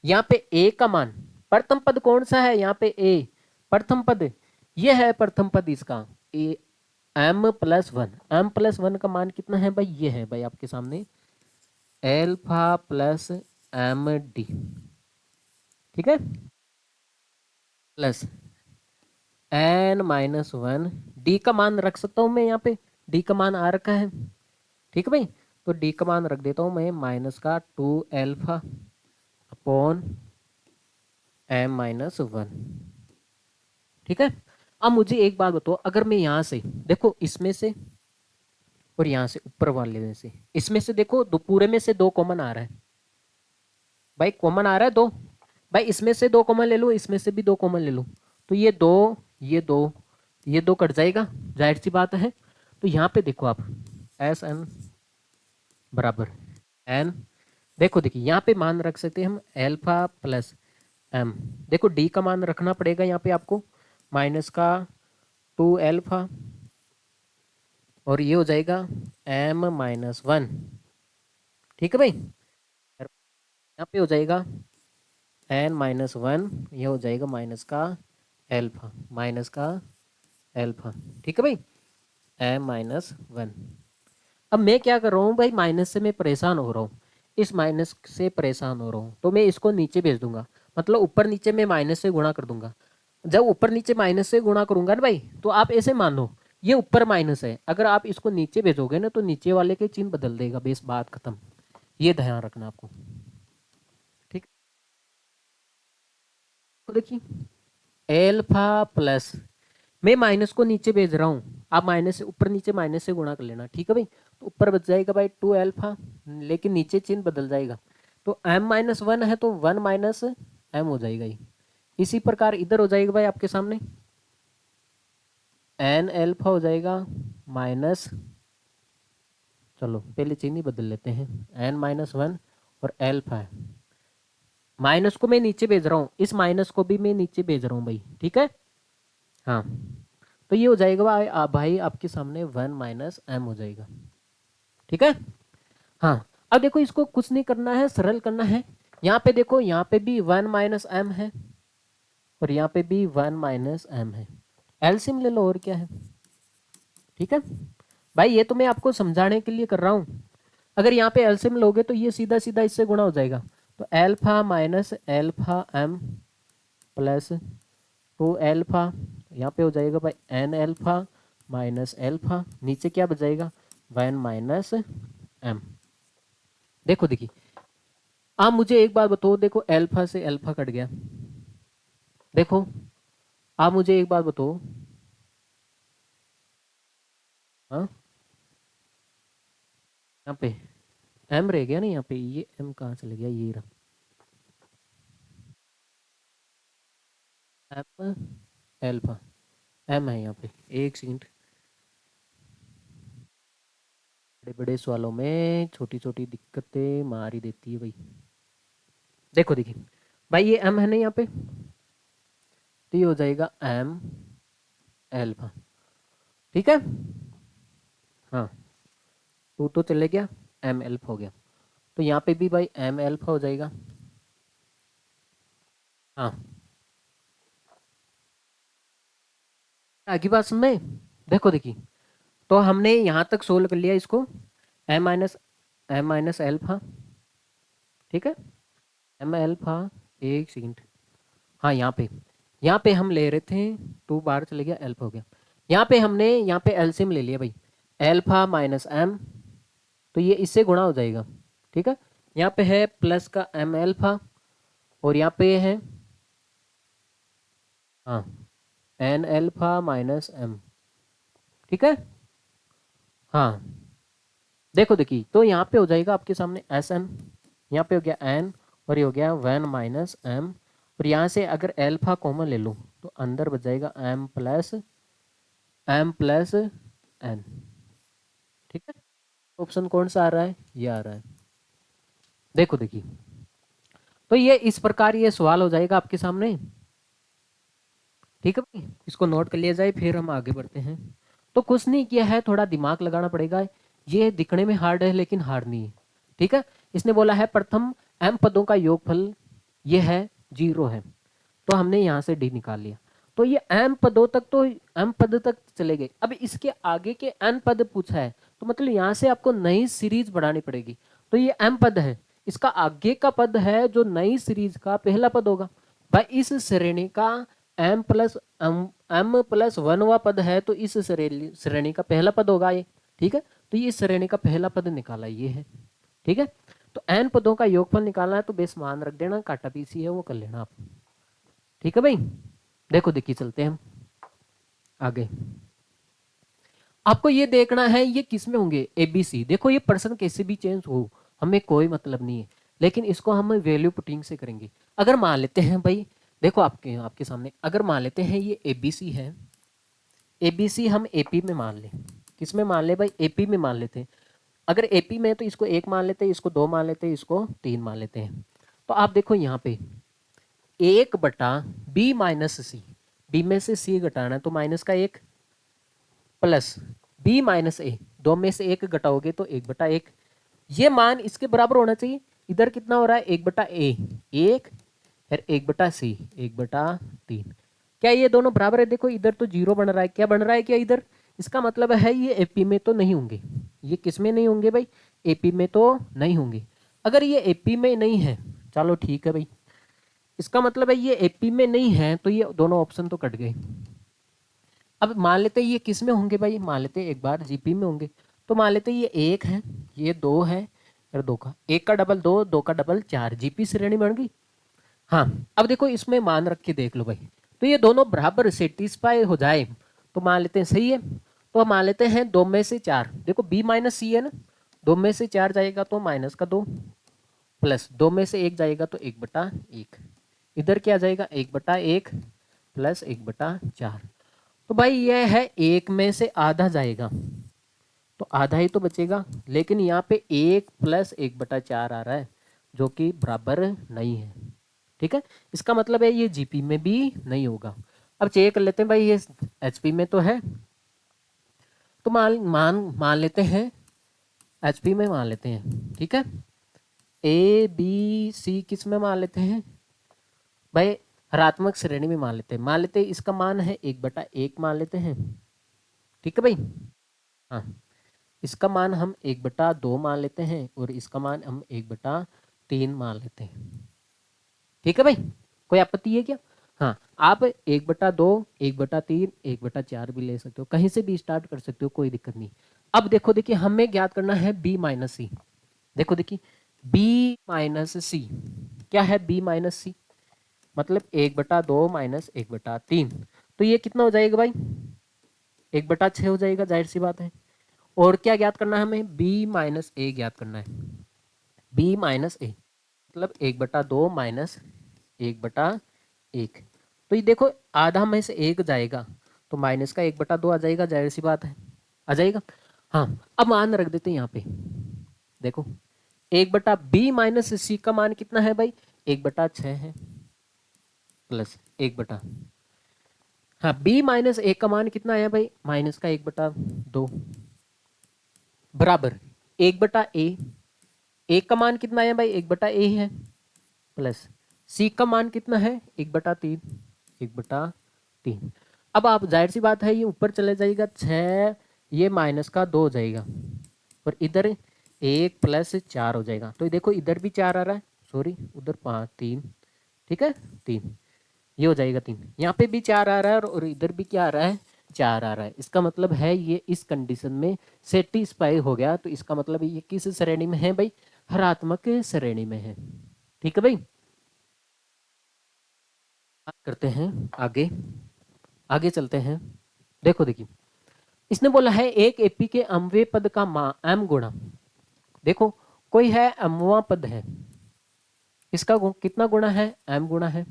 यहाँ पे a का मान, प्रथम पद कौन सा है यहाँ पे, a प्रथम पद, ये है प्रथम पद इसका a m+1 का मान कितना है भाई, ये है भाई आपके सामने एल्फा प्लस md, ठीक है, प्लस n-1, d का मान रख सकता हूं मैं यहाँ पे, d का मान आ रखा है, ठीक है भाई, तो d का मान रख देता हूं मैं माइनस का 2 एल्फा अपॉन m-1, ठीक है। अब मुझे एक बात बताओ, अगर मैं यहाँ से देखो, इसमें से और यहाँ से ऊपर वाले में से, इसमें से देखो दो, पूरे में से 2 कॉमन आ रहा है भाई, कॉमन आ रहा है 2 भाई, इसमें से 2 कॉमन ले लो, इसमें से भी 2 कॉमन ले लो, तो ये 2 ये 2 ये 2 कट जाएगा, जाहिर सी बात है। तो यहाँ पे देखो आप Sn बराबर n, देखो देखिए यहाँ पे मान रख सकते हैं हम एल्फा प्लस m, देखो d का मान रखना पड़ेगा यहाँ पे आपको, माइनस का 2 एल्फा और ये हो जाएगा m-1, ठीक है भाई, यहाँ पे हो जाएगा n-1, ये हो जाएगा माइनस का एल्फा, ठीक है भाई, m-1। अब मैं क्या कर रहा हूँ भाई, माइनस से मैं परेशान हो रहा हूँ, इस माइनस से परेशान हो रहा हूँ, तो मैं इसको नीचे भेज दूंगा, मतलब ऊपर नीचे मैं माइनस से गुणा कर दूंगा। जब ऊपर नीचे माइनस से गुणा करूंगा ना भाई, तो आप ऐसे मानो ये ऊपर माइनस है, अगर आप इसको नीचे भेजोगे ना तो नीचे वाले के चिन्ह बदल देगा, बेस बात खत्म। ये ध्यान रखना आपको, ठीक। तो देखिए एल्फा प्लस, मैं माइनस को नीचे भेज रहा हूँ, आप माइनस से ऊपर नीचे माइनस से गुणा कर लेना, ठीक है भाई। तो ऊपर बच जाएगा भाई 2 एल्फा, लेकिन नीचे चिन्ह बदल जाएगा, तो m-1 है तो 1 माइनस m हो जाएगा ये। इसी प्रकार इधर हो जाएगा भाई आपके सामने n एल्फा हो जाएगा माइनस, चलो पहले चिन्ह ही बदल लेते हैं, n-1 और एल्फा है, माइनस को मैं नीचे भेज रहा हूँ, इस माइनस को भी मैं नीचे भेज रहा हूँ भाई, ठीक है। हाँ, तो ये हो जाएगा भाई आपके सामने 1 माइनस m हो जाएगा, ठीक है। हाँ, अब देखो इसको कुछ नहीं करना है, सरल करना है। यहाँ पे देखो, यहाँ पे भी 1 माइनस m है और यहाँ पे भी 1 माइनस m है, एलसीएम ले लो और क्या है, ठीक है भाई। ये तो मैं आपको समझाने के लिए कर रहा हूँ, अगर यहाँ पे एलसीएम लोगे तो ये सीधा सीधा इससे गुणा हो जाएगा, तो alpha minus alpha m plus 2 alpha, यहाँ पे हो जाएगा भाई n एल्फा माइनस एल्फा, नीचे क्या बच जाएगा 1 माइनस m। देखो देखिए, आप मुझे एक बात बताओ, देखो एल्फा से एल्फा कट गया, देखो आप मुझे एक बात बताओ, हाँ यहाँ पे m रह गया ना, यहाँ पे ये m कहाँ चले गया, ये रहा m एल्फा, m है यहाँ पे, एक सेकंड, बड़े बड़े सवालों में छोटी छोटी दिक्कतें मार ही देती है भाई। देखो देखिए भाई, ये m है ना यहाँ पे, तो ये हो जाएगा m एल्फा, ठीक है। हाँ, 2 तो चले गया, m एल्फा हो गया, तो यहाँ पे भी भाई m एल्फा हो जाएगा। हाँ, आगे बात समझ में, देखो देखिए, तो हमने यहाँ तक सोल्व कर लिया इसको, m माइनस एल्फा, ठीक है, m एल्फा, एक सेकंड, हाँ यहाँ पे हम ले रहे थे, 2 बार चले गया, एल्फा हो गया, यहाँ पे हमने यहाँ पे एलसीएम ले लिया भाई, एल्फा माइनस m, तो ये इससे गुणा हो जाएगा, ठीक है। यहाँ पे है प्लस का m एल्फा और यहाँ पे है हाँ n एल्फा माइनस m, ठीक है। हाँ, देखो देखिए, तो यहाँ पे हो जाएगा आपके सामने एस एम, यहाँ पे हो गया एन और ये हो गया 1 माइनस एम, और यहाँ से अगर एल्फा कॉमन ले लूँ तो अंदर बच जाएगा एम प्लस एन, ठीक है। ऑप्शन कौन सा आ रहा है, ये आ रहा है, देखो देखिए, तो ये इस प्रकार ये सवाल हो जाएगा आपके सामने, ठीक है भाई। इसको नोट कर लिया जाए, फिर हम आगे बढ़ते हैं। तो कुछ नहीं किया है, थोड़ा दिमाग लगाना पड़ेगा, ये दिखने में हार्ड है लेकिन हार्ड नहीं है, ठीक है। इसने बोला है प्रथम m पदों का योगफल ये है 0 है, तो हमने यहाँ से d निकाल लिया, तो ये m पदों तक, तो m पद तक चले गए। अब इसके आगे के n पद पूछा है, तो मतलब यहाँ से आपको नई सीरीज बढ़ानी पड़ेगी, तो ये m पद है, इसका आगे का पद है जो नई सीरीज का पहला पद होगा भाई, इस श्रेणी का m+1वां पद है, तो इस श्रेणी का पहला पद होगा ये, ठीक है। तो ये इस श्रेणी का पहला पद निकाला ये है, ठीक है। तो n पदों का योगफल निकालना है, तो बेस मान रख देना, काटा पीसी है वो कर लेना आप, ठीक है भाई। देखो देखिए, चलते हैं हम आगे, आपको ये देखना है ये किस में होंगे, ABC। देखो ये पर्सन कैसे भी चेंज हो, हमें कोई मतलब नहीं है, लेकिन इसको हम वैल्यू पुटिंग से करेंगे। अगर मान लेते हैं भाई, देखो आपके आपके सामने, अगर मान लेते हैं ये ABC है, ABC हम AP में मान लें, किस में मान ले भाई, AP में मान लेते हैं। अगर AP में तो इसको 1 मान लेते हैं, इसको 2 मान लेते हैं, इसको 3 मान लेते हैं। तो आप देखो यहाँ पे 1/B-C, B में से C घटाना है तो माइनस का 1 प्लस B-A, 2 में से 1 घटाओगे तो 1/1, ये मान इसके बराबर होना चाहिए। इधर कितना हो रहा है, 1/A 1 और 1/C 1/3, क्या ये दोनों बराबर है, देखो इधर तो 0 बन रहा है, क्या बन रहा है क्या इधर, इसका मतलब है ये AP में तो नहीं होंगे, ये किस में नहीं होंगे भाई, AP में तो नहीं होंगे। अगर ये AP में नहीं है, चलो ठीक है भाई, इसका मतलब है ये AP में नहीं है, तो ये दोनों ऑप्शन तो कट गए, अब मान लेते हैं ये किस में होंगे भाई, मान लेते हैं एक बार जीपी में होंगे। तो मान लेते हैं ये एक है, ये दो है, और दो का एक का डबल दो, दो का डबल चार, जीपी श्रेणी बन गई। हाँ, अब देखो इसमें मान रख के देख लो भाई, तो ये दोनों बराबर सेटिस्फाई हो जाए तो मान लेते हैं सही है। तो मान लेते हैं दो में से चार, देखो बी माइनस सी है ना, दो में से चार जाएगा तो माइनस का दो, प्लस दो में से एक जाएगा तो एक बटा एक, इधर क्या जाएगा एक बटा एक प्लस एक बटा चार। तो भाई यह है एक में से आधा जाएगा तो आधा ही तो बचेगा, लेकिन यहाँ पे एक प्लस एक बटा चार आ रहा है जो कि बराबर नहीं है। ठीक है, इसका मतलब है ये जीपी में भी नहीं होगा। अब चेक कर लेते हैं भाई, ये एचपी में तो है, तो मान मान मान लेते हैं एचपी में मान लेते हैं। ठीक है, ए बी सी किस में मान लेते हैं भाई, हरात्मक श्रेणी में मान लेते हैं इसका मान है एक बटा एक मान लेते हैं। ठीक है भाई, हाँ, इसका मान हम एक बटा दो मान लेते हैं और इसका मान हम एक बटा तीन मान लेते हैं। ठीक है भाई, कोई आपत्ति है क्या? हाँ, आप एक बटा दो, एक बटा तीन, एक बटा चार भी ले सकते हो, कहीं से भी स्टार्ट कर सकते हो, कोई दिक्कत नहीं। अब देखो देखिए, हमें ज्ञात करना है बी माइनस सी। देखो देखिए, बी माइनस सी क्या है, बी माइनस सी मतलब एक बटा दो माइनस एक बटा तीन, तो ये कितना हो जाएगा भाई, एक बटा छः हो जाएगा, जाहिर सी बात है। और क्या ज्ञात करना है हमें, बी माइनस ए ज्ञात करना है, बी माइनस ए मतलब एक बटा दो माइनस एक बटा एक। तो ये देखो आधा में से एक जाएगा तो माइनस का एक बटा दो आ जाएगा, जाहिर सी बात है, आ जाएगा। हाँ, अब मान रख देते हैं यहाँ पे, देखो एक बटा बी माइनस सी का मान कितना है भाई, एक बटा छः है, प्लस एक बटा, हाँ बी माइनस एक का मान कितना आया भाई, माइनस का एक बटा दो, बराबर एक बटा ए, एक का मान कितना आया भाई, एक बटा ए है, प्लस सी का मान कितना है, एक बटा तीन, एक बटा तीन। अब आप जाहिर सी बात है ये ऊपर चले जाएगा छः, ये माइनस का दो हो जाएगा और इधर एक प्लस चार हो जाएगा। तो देखो इधर भी चार आ रहा है, सॉरी उधर पाँच तीन, ठीक है तीन, ये हो जाएगा तीन, यहाँ पे भी चार आ रहा है और इधर भी क्या आ रहा है, चार आ रहा है। इसका मतलब है ये इस कंडीशन में सेटिस्फाई हो गया, तो इसका मतलब ये किस श्रेणी में है भाई, हरात्मक श्रेणी में है। ठीक है भाई, बात करते हैं आगे, आगे चलते हैं। देखो देखिए, इसने बोला है एक एपी के अम्वे पद का मान एम गुणा, देखो कोई है अम्वा पद है, इसका कितना गुणा है, एम गुणा है,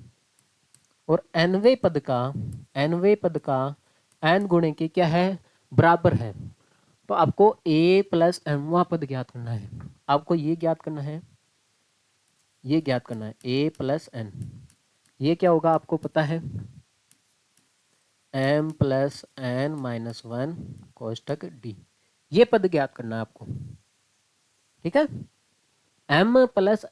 और एनवे पद का, एनवे पद का एन गुणे के क्या है, बराबर है। तो आपको ए प्लस एमवा पद ज्ञात करना है, आपको ये ज्ञात करना है, ये ज्ञात करना है ए प्लस एन, ये क्या होगा आपको पता है, M plus N minus one कोष्टक डी, ये पद ज्ञात करना है आपको। ठीक है, एम प्लस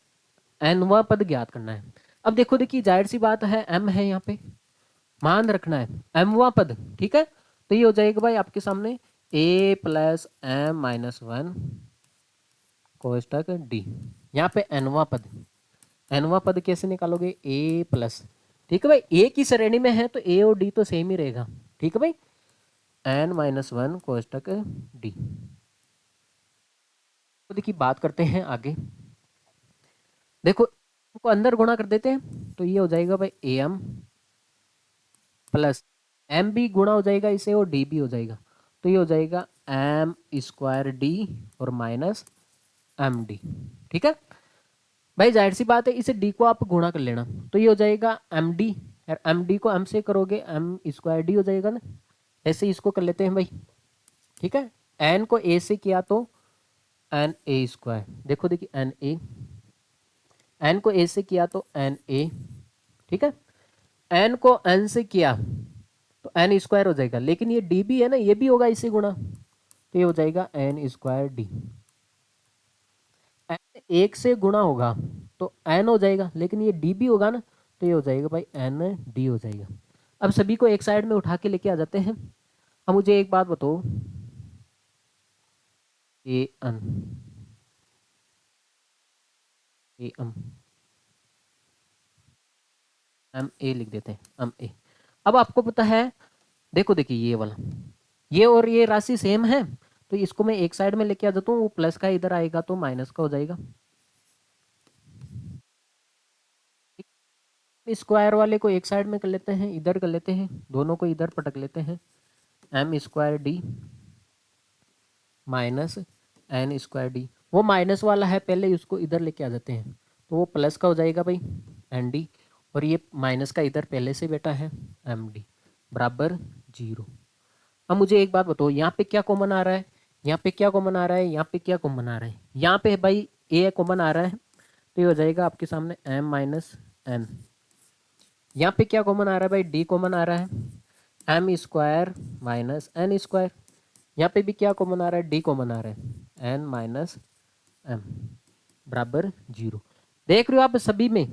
एनवा पद ज्ञात करना है। अब देखो देखिए, जाहिर सी बात है एम है यहाँ पे, मान रखना है एमवा पद। ठीक है, तो ये हो जाएगा भाई आपके सामने A plus M minus one कोष्टक डी, यहाँ पे एनवा पद, एनवा पद कैसे निकालोगे, ए प्लस, ठीक है भाई, ए की श्रेणी में है तो ए और डी तो सेम ही रहेगा। ठीक है भाई, एन माइनस वन कोष्टक डी। तो देखिए बात करते हैं आगे, देखो को अंदर गुणा कर देते हैं तो ये हो जाएगा भाई ए एम प्लस एम भी गुणा हो जाएगा इसे और डी भी हो जाएगा, तो ये हो जाएगा एम स्क्वायर डी और माइनस एम डी। ठीक है भाई, जाहिर सी बात है इसे डी को आप गुणा कर लेना, तो ये हो जाएगा एम डी, एम डी को एम से करोगे एम स्क्वायर डी हो जाएगा ना, ऐसे इसको कर लेते हैं भाई। ठीक है, एन को ए से किया तो एन ए स्क्वायर, देखो देखिए एन ए, एन को ए से किया तो एन ए, ठीक है, एन को एन से किया तो एन स्क्वायर हो जाएगा, लेकिन ये डी भी है ना, ये भी होगा इसे गुणा, तो ये हो जाएगा एन स्क्वायर डी, एन एक से गुणा होगा तो एन हो जाएगा, लेकिन ये डी भी होगा ना, तो ये हो जाएगा भाई एन डी हो जाएगा। अब सभी को एक साइड में उठा के लेके आ जाते हैं। अब मुझे एक बात बताओ, A N, A M, M A लिख देते हैं, एम ए। अब आपको पता है, देखो देखिए ये वाला, ये और ये राशि सेम है, तो इसको मैं एक साइड में लेके आ जाता हूँ, वो प्लस का इधर आएगा तो माइनस का हो जाएगा। स्क्वायर वाले को एक साइड में कर लेते हैं, इधर कर लेते हैं, दोनों को इधर पटक लेते हैं। M square d minus n square d, वो माइनस वाला है पहले, उसको इधर लेके आ जाते हैं, तो वो प्लस का हो जाएगा भाई एन डी, और ये माइनस का इधर पहले से बेटा है एम डी बराबर 0। अब मुझे एक बात बताओ, यहाँ पे क्या कॉमन आ रहा है, यहाँ पे क्या कॉमन आ रहा है, यहाँ पे क्या कॉमन आ रहा है, यहाँ पे भाई ए कॉमन आ रहा है, तो ये हो जाएगा आपके सामने एम माइनस एन। यहाँ पे क्या कॉमन आ रहा है भाई, डी कॉमन आ रहा है, m square minus n square. यहाँ पे भी क्या कॉमन आ रहा है, डी कॉमन आ रहा है, एन माइनस एम बराबर 0। देख रहे हो आप सभी में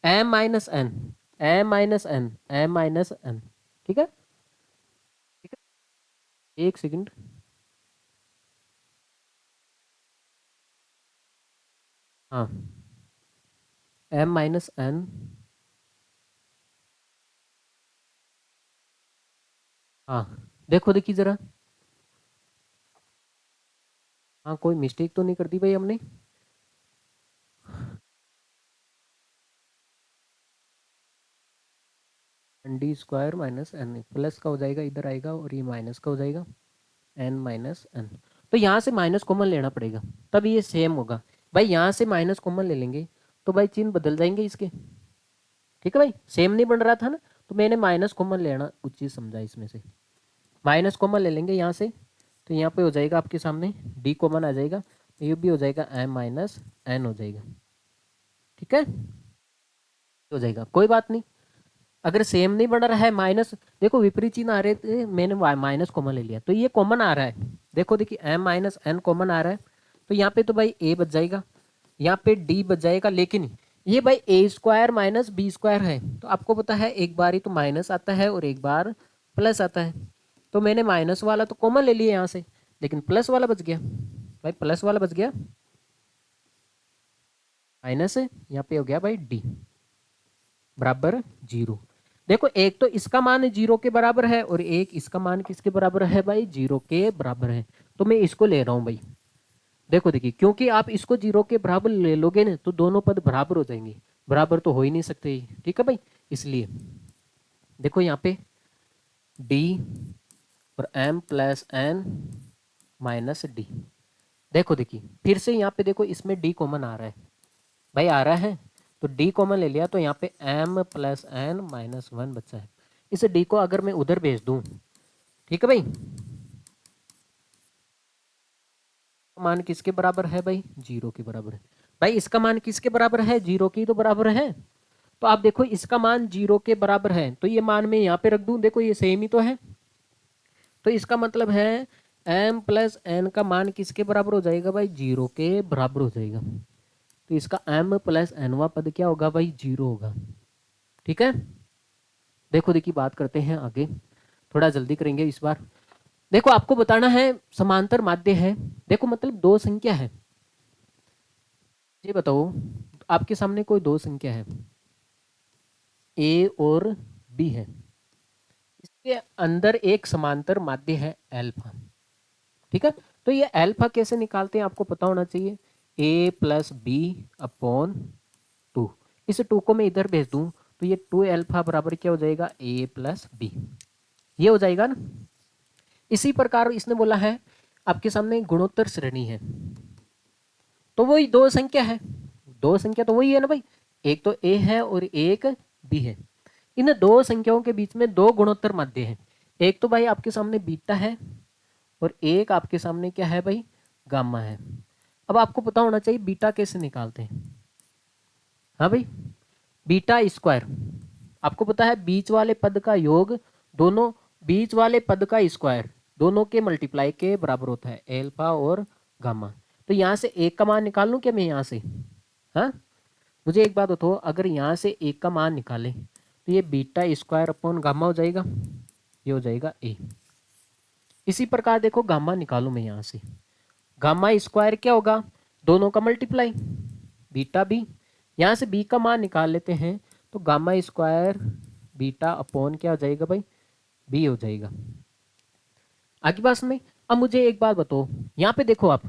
m minus n, m minus n, m minus n, ठीक है, ठीक है, एक सेकंड। हाँ, एम माइनस एन, हाँ देखो देखिए जरा, हाँ कोई मिस्टेक तो नहीं कर दी भाई हमने। N d square minus n plus का हो जाएगा, इधर आएगा और ये माइनस का हो जाएगा, एन माइनस एन। तो यहाँ से माइनस कॉमन लेना पड़ेगा, तब ये सेम होगा भाई। यहाँ से माइनस कॉमन ले लेंगे तो भाई चिन्ह बदल जाएंगे इसके, ठीक है भाई, सेम नहीं बन रहा था ना, तो मैंने माइनस कॉमन लेना उचित समझा, इसमें से माइनस कॉमन ले लेंगे यहाँ से, तो यहाँ पे हो जाएगा आपके सामने डी कॉमन आ जाएगा, तो ये भी हो जाएगा एम माइनस एन हो जाएगा, ठीक है, हो जाएगा, कोई बात नहीं। अगर सेम नहीं बन रहा है माइनस, देखो विपरीत चिन्ह आ रहे थे, मैंने माइनस कॉमन ले लिया, तो ये कॉमन आ रहा है, देखो देखिए एम माइनस एन कॉमन आ रहा है, तो यहाँ पे तो भाई ए बच जाएगा, यहाँ पे डी बच जाएगा, लेकिन ये भाई ए स्क्वायर माइनस बी स्क्वायर है, तो आपको पता है एक बार ही तो माइनस आता है और एक बार प्लस आता है, तो मैंने माइनस वाला तो कॉमन ले लिया यहाँ से, लेकिन प्लस वाला बच गया भाई, प्लस वाला बच गया, माइनस यहाँ पे हो गया भाई डी बराबर 0। देखो एक तो इसका मान 0 के बराबर है और एक इसका मान किसके बराबर है भाई, 0 के बराबर है, तो मैं इसको ले रहा हूं भाई। देखो देखिए, क्योंकि आप इसको 0 के बराबर ले लोगे ना तो दोनों पद बराबर हो जाएंगे, बराबर तो हो ही नहीं सकते, ठीक है भाई, इसलिए देखो यहाँ पे डी और m plus N minus d, देखो देखिए फिर से यहाँ पे देखो इसमें डी कॉमन आ रहा है भाई, आ रहा है, तो डी कॉमन ले लिया, तो यहाँ पे m प्लस एन माइनस 1 बचा है। इस डी को अगर मैं उधर भेज दूं, ठीक है भाई, मान किसके बराबर है भाई, 0 के बराबर है भाई, इसका मान किसके बराबर है, 0 की तो बराबर है, तो आप देखो इसका मान 0 के बराबर है, तो ये मान मैं यहाँ पे रख दूं, देखो ये सेम ही तो है, तो इसका मतलब है m प्लस एन का मान किसके बराबर हो जाएगा भाई, 0 के बराबर हो जाएगा, तो इसका m प्लस एनवा पद क्या होगा भाई, 0 होगा, ठीक है। देखो देखिए बात करते हैं आगे, थोड़ा जल्दी करेंगे इस बार। देखो आपको बताना है समांतर माध्य है, देखो मतलब दो संख्या है, ये बताओ आपके सामने कोई दो संख्या है ए और बी है, इसके अंदर एक समांतर माध्य है एल्फा, ठीक है, तो ये एल्फा कैसे निकालते हैं आपको पता होना चाहिए, ए प्लस बी अपॉन 2, इस 2 को मैं इधर भेज दूं, तो ये 2 एल्फा बराबर क्या हो जाएगा, ए प्लस बी, ये हो जाएगा ना। इसी प्रकार इसने बोला है आपके सामने गुणोत्तर श्रेणी है, तो वही दो संख्या है, दो संख्या तो वही है ना भाई, एक तो ए है और एक बी है, इन दो संख्याओं के बीच में दो गुणोत्तर माध्य है, एक तो भाई आपके सामने बीटा है और एक आपके सामने क्या है भाई, गामा है। अब आपको पता होना चाहिए बीटा कैसे निकालते हैं, हाँ भाई, बीटा स्क्वायर, आपको पता है बीच वाले पद का योग दोनों, बीच वाले पद का स्क्वायर दोनों के मल्टीप्लाई के बराबर होता है, एल्फा और गामा, तो यहाँ से एक का मान निकाल लूँ क्या मैं यहाँ से, हाँ मुझे एक बात बताओ, अगर यहाँ से एक का मान निकालें तो ये बीटा स्क्वायर अपॉन गामा हो जाएगा, ये हो जाएगा ए। इसी प्रकार देखो गामा निकालूं मैं यहाँ से, गामा स्क्वायर क्या होगा, दोनों का मल्टीप्लाई, बीटा बी, यहाँ से बी का मान निकाल लेते हैं, तो गामा स्क्वायर बीटा अपॉन क्या हो जाएगा भाई, बी हो जाएगा। आगे बात में अब मुझे एक बात बताओ, यहाँ पे देखो आप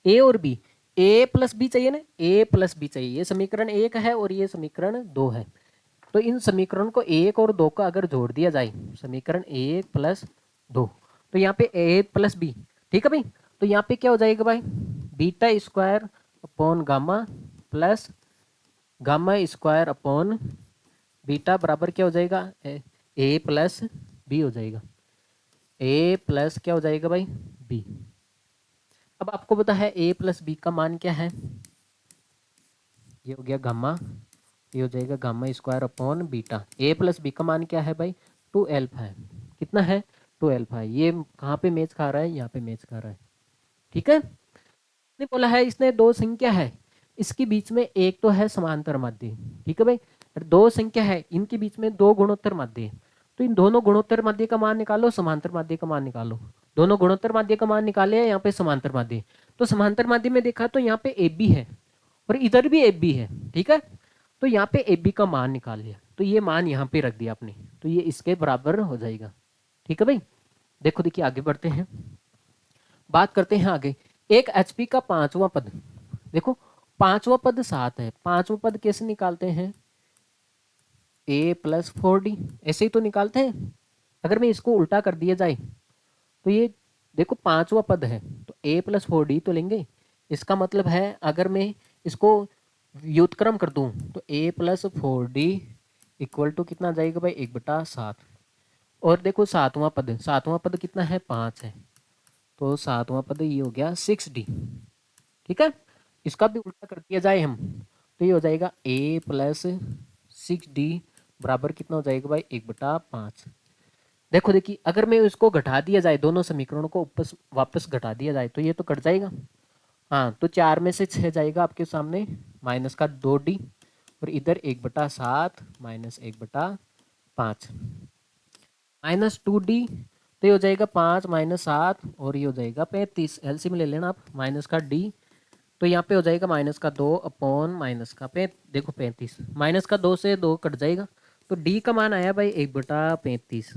ए और बी, ए प्लस बी चाहिए ना, ए प्लस बी चाहिए। ये समीकरण 1 है और ये समीकरण 2 है। तो इन समीकरण को 1 और 2 का अगर जोड़ दिया जाए, समीकरण 1 प्लस 2, तो यहाँ पे ए प्लस बी, ठीक है भाई। तो यहाँ पे क्या हो जाएगा भाई, beta square upon gamma plus gamma square upon beta बराबर क्या हो जाएगा, ए प्लस बी हो जाएगा। ए प्लस क्या हो जाएगा भाई, बी। अब आपको पता है ए प्लस बी का मान क्या है, ये हो गया गामा, ये हो जाएगा गामा स्क्वायर अपॉन बीटा। ए प्लस बी का मान क्या है भाई, 2 अल्फा है। कितना है, 2 अल्फा है। ये कहाँ पे मैच खा रहा है, यहाँ पे मैच खा रहा है, ठीक है। ने बोला है इसने दो संख्या है, इसके बीच में एक तो है समांतर माध्य, ठीक है भाई। और दो संख्या है, इनके बीच में दो गुणोत्तर माध्य है। तो इन दोनों गुणोत्तर माध्य का मान निकालो, समांतर माध्य का मान निकालो। दोनों गुणोत्तर माध्य का मान निकाले, यहाँ पे समांतर माध्य। तो समांतर माध्य में देखा तो यहाँ पे ए बी है और इधर भी ए बी है, ठीक है। तो यहाँ पे ए बी का मान निकाल लिया, तो ये मान यहाँ पे रख दिया आपने, तो ये इसके बराबर हो जाएगा, ठीक है भाई। देखो देखिए आगे बढ़ते हैं, बात करते हैं आगे। एक एचपी का पांचवा पद, देखो पांचवा पद 7 है, पांचवा पद कैसे निकालते हैं, ए प्लस 4d, ऐसे ही तो निकालते हैं। अगर मैं इसको उल्टा कर दिया जाए तो ये देखो पांचवा पद है, तो ए प्लस 4d तो लेंगे। इसका मतलब है अगर मैं इसको व्युत्क्रम कर दूं तो ए प्लस 4d इक्वल टू कितना जाएगा भाई, 1/7। और देखो सातवां पद कितना है, 5 है। तो सातवां पद ये हो गया 6d, ठीक है। इसका भी उल्टा कर दिया जाए हम तो ये हो जाएगा a प्लस 6d बराबर कितना हो जाएगा भाई, 1/5। देखो देखिए अगर मैं इसको घटा दिया जाए, दोनों समीकरणों को वापस घटा दिया जाए तो ये तो कट जाएगा। हाँ तो 4 में से 6 जाएगा आपके सामने, माइनस का 2d, और इधर 1/7 माइनस 1/5 माइनस 2d, तो ये हो जाएगा 5 माइनस 7 और ये हो जाएगा 35। एलसीएम ले लेना आप, माइनस का d, तो यहाँ पे हो जाएगा माइनस का 2 अपॉन माइनस का देखो 35, माइनस का 2 से 2 कट जाएगा, तो d का मान आया भाई 1/35।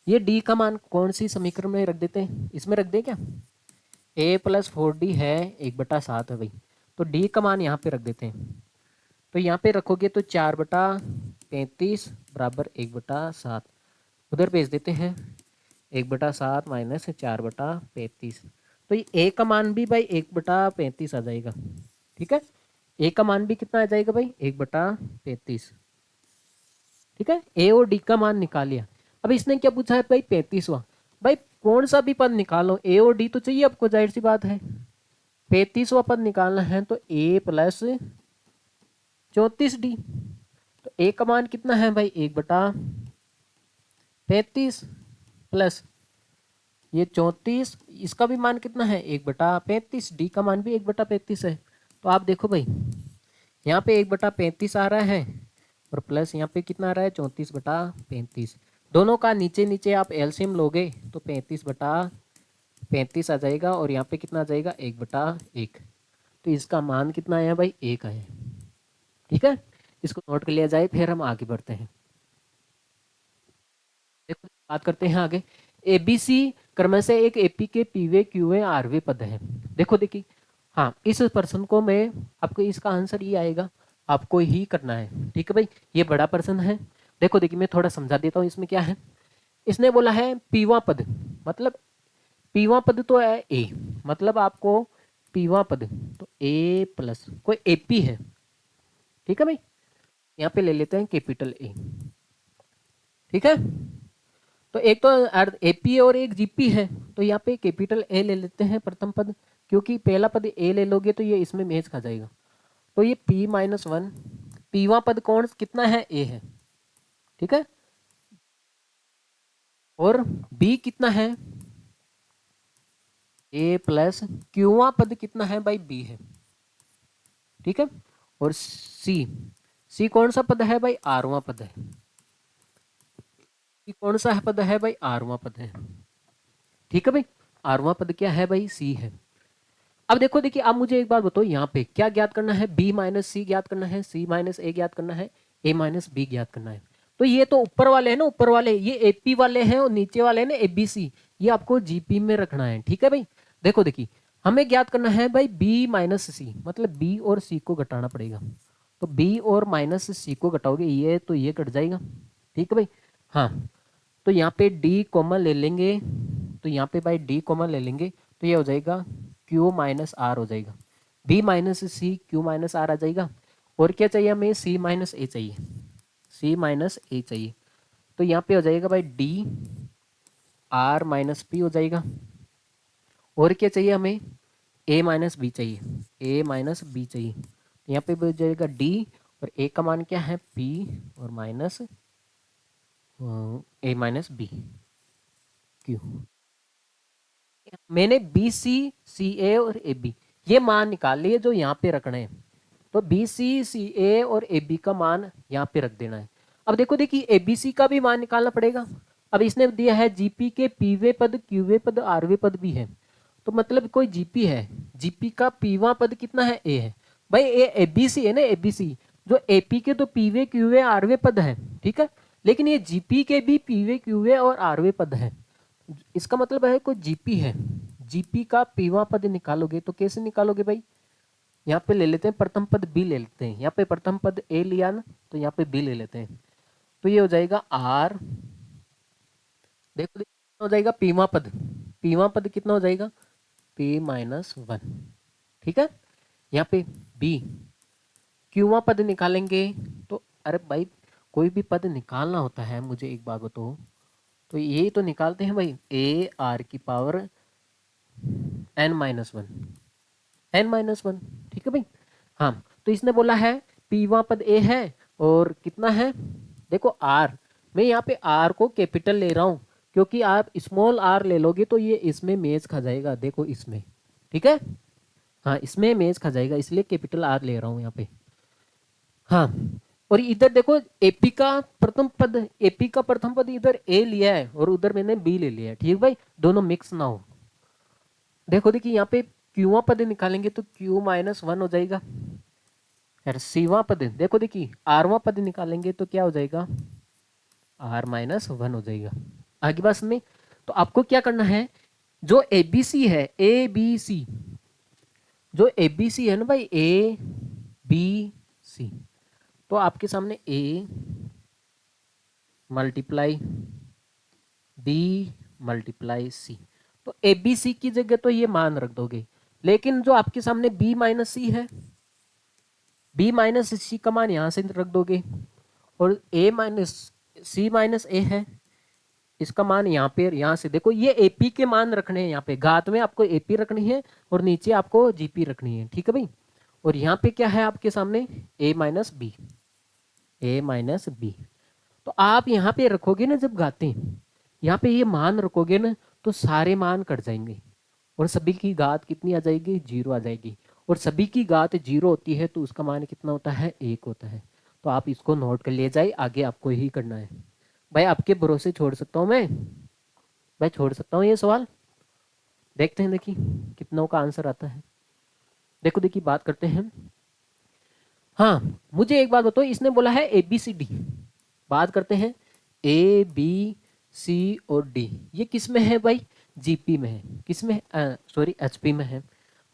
ये d का मान कौन सी समीकरण में रख देते हैं, इसमें रख दें क्या, a प्लस 4d है 1/7 है भाई, तो d का मान यहाँ पे रख देते हैं। तो यहाँ पे रखोगे तो 4/35 बराबर 1/7, उधर भेज देते हैं 1/7 माइनस 4/35। तो ये ए का मान भी भाई 1/35 आ जाएगा, ठीक है। ए का मान भी कितना आ जाएगा भाई, 1/35, ठीक है। ए और डी का मान निकाल लिया। अब इसने क्या पूछा है भाई, 35वां। भाई कौन सा भी पद निकालो, ए और डी तो चाहिए आपको, जाहिर सी बात है। 35वां पद निकालना है तो ए प्लस 34d, तो ए का मान कितना है भाई, 1/35 प्लस ये 34, इसका भी मान कितना है, 1/35, डी का मान भी 1/35 है। तो आप देखो भाई यहाँ पे 1/35 आ रहा है और प्लस यहाँ पे कितना आ रहा है, 34/35। दोनों का नीचे नीचे आप एलसीएम लोगे तो 35/35 आ जाएगा, और यहाँ पे कितना आ जाएगा, 1/1। तो इसका मान कितना आया भाई, 1 आया, ठीक है। इसको नोट कर लिया जाए, फिर हम आगे बढ़ते हैं। देखो बात करते हैं आगे। एबीसी क्रम से एक एपी के पीवे क्यूए आरवे पद है। देखो देखिए, हाँ इस प्रश्न को मैं आपको इसका आंसर ये आएगा, आपको ही करना है, ठीक है भाई। ये बड़ा प्रश्न है। देखो देखिए मैं थोड़ा समझा देता हूँ इसमें क्या है। इसने बोला है पीवा पद, मतलब पीवा पद तो है ए, मतलब आपको पीवा पद तो ए प्लस कोई एपी है, ठीक है भाई। यहाँ पे ले लेते हैं कैपिटल ए, ठीक है। तो एक तो एपी और एक जीपी है, तो यहाँ पे कैपिटल ए ले लेते हैं प्रथम पद, क्योंकि पहला पद ए ले लोगे तो ये इसमें मैच खा जाएगा। तो ये p-1, पीवा पद कौन कितना है, ए है, ठीक है। और बी कितना है, ए प्लस क्यूवा पद कितना है भाई, बी है, ठीक है। और सी कौन सा पद है भाई, आरवां पद है। सी कौन सा पद है भाई, आरवां पद है, ठीक है भाई। आरवां पद क्या है भाई, सी है। अब देखो देखिए, अब मुझे एक बात बताओ, यहाँ पे क्या ज्ञात करना है, बी माइनस सी ज्ञात करना है, सी माइनस ए ज्ञात करना है, ए माइनस बी ज्ञात करना है। तो ये तो ऊपर वाले हैं ना, ऊपर वाले ये एपी वाले हैं और नीचे वाले हैं ना एबीसी, ये आपको जीपी में रखना है। ठीक है भाई, देखो देखिए हमें ज्ञात करना है भाई बी माइनस सी, मतलब बी और सी को घटाना पड़ेगा। तो बी और माइनस सी को घटाओगे ये तो ये कट जाएगा। ठीक है भाई, हाँ तो यहाँ पे डी कॉमन ले लेंगे, तो यहाँ पे भाई डी कॉमन ले लेंगे तो ये हो जाएगा क्यू माइनस आर हो जाएगा, B minus C Q minus R आ जाएगा। और क्या चाहिए हमें, सी माइनस ए चाहिए, सी माइनस ए चाहिए। तो यहाँ पे हो जाएगा भाई डी आर माइनस पी हो जाएगा। और क्या चाहिए हमें, ए माइनस बी चाहिए, ए माइनस बी चाहिए। तो यहाँ पे हो जाएगा डी और ए का मान क्या है पी और माइनस ए माइनस बी क्यू। मैंने बी सी ए और ए बी ये मान निकाल लिए जो यहाँ पे रखने हैं। तो बी सी ए और ए बी का मान यहाँ पे रख देना है। अब देखो देखिए ए बी सी का भी मान निकालना पड़ेगा। अब इसने दिया है जीपी के पीवे पद क्यूवे पद आरवे पद भी है, तो मतलब कोई जीपी है, जीपी का पीवा पद कितना है ए है भाई, ए एबीसी है ना, एबीसी जो एपी के तो पीवे क्यूवे आरवे पद है। ठीक है, लेकिन ये जीपी के भी पीवे क्यूवे और आरवे पद है, इसका मतलब है कोई जीपी है। जीपी का पीवा पद निकालोगे तो कैसे निकालोगे भाई, यहाँ पे ले लेते हैं प्रथम पद बी ले लेते हैं, यहाँ पे प्रथम पद ए लिया ना तो यहाँ पे बी ले लेते हैं। तो ये हो जाएगा आर, देखो कितना हो जाएगा पीवा पद कितना हो जाएगा पी माइनस वन। ठीक है, यहाँ पे बी क्यूवा पद निकालेंगे तो अरे भाई कोई भी पद निकालना होता है मुझे एक बात बताओ, तो ये तो निकालते हैं भाई ए आर की power n minus one, n minus one. ठीक है भाई, हाँ तो इसने बोला है पीवा पद ए है और कितना है, देखो आर, मैं यहाँ पे आर को कैपिटल ले रहा हूँ क्योंकि आप स्मॉल आर ले लोगे तो ये इसमें मेज खा जाएगा, देखो इसमें। ठीक है, हाँ इसमें मेज खा जाएगा इसलिए कैपिटल आर ले रहा हूँ यहाँ पे। हाँ और इधर देखो एपी का प्रथम पद, एपी का प्रथम पद इधर ए लिया है और उधर मैंने बी ले लिया है। ठीक भाई, दोनों मिक्स ना हो। देखो देखिए यहाँ पे क्यूवा पद निकालेंगे तो क्यू माइनस वन हो जाएगा, यार सीवा पद देखो देखिए आरवा पद निकालेंगे तो क्या हो जाएगा आर माइनस वन हो जाएगा। आगे बात में, तो आपको क्या करना है, जो एबीसी है ए बी सी, जो एबीसी है ना भाई ए बी सी, तो आपके सामने A multiply B multiply C, तो ए बी सी की जगह तो ये मान रख दोगे, लेकिन जो आपके सामने बी माइनस सी है, बी माइनस सी का मान यहां से रख दोगे और ए माइनस सी माइनस ए है, इसका मान यहाँ पे यहाँ से देखो ये एपी के मान रखने हैं, यहाँ पे घात में आपको एपी रखनी है और नीचे आपको जीपी रखनी है। ठीक है भाई, और यहाँ पे क्या है आपके सामने ए माइनस बी, ए माइनस बी। तो आप यहाँ पे रखोगे ना जब घाते, यहाँ पे ये मान रखोगे ना तो सारे मान कट जाएंगे और सभी की घात कितनी आ जाएगी, जीरो आ जाएगी। और सभी की घात जीरो होती है तो उसका मान कितना होता है, एक होता है। तो आप इसको नोट कर ले जाए, आगे आपको यही करना है भाई, आपके भरोसे छोड़ सकता हूँ मैं भाई, छोड़ सकता हूँ ये सवाल। देखते हैं देखिए कितनों का आंसर आता है। देखो देखिए बात करते हैं। हाँ मुझे एक बात बताओ, इसने बोला है ए बी सी डी, बात करते हैं ए बी सी और डी, ये किस में है भाई, जीपी में है, किस में सॉरी एचपी में है।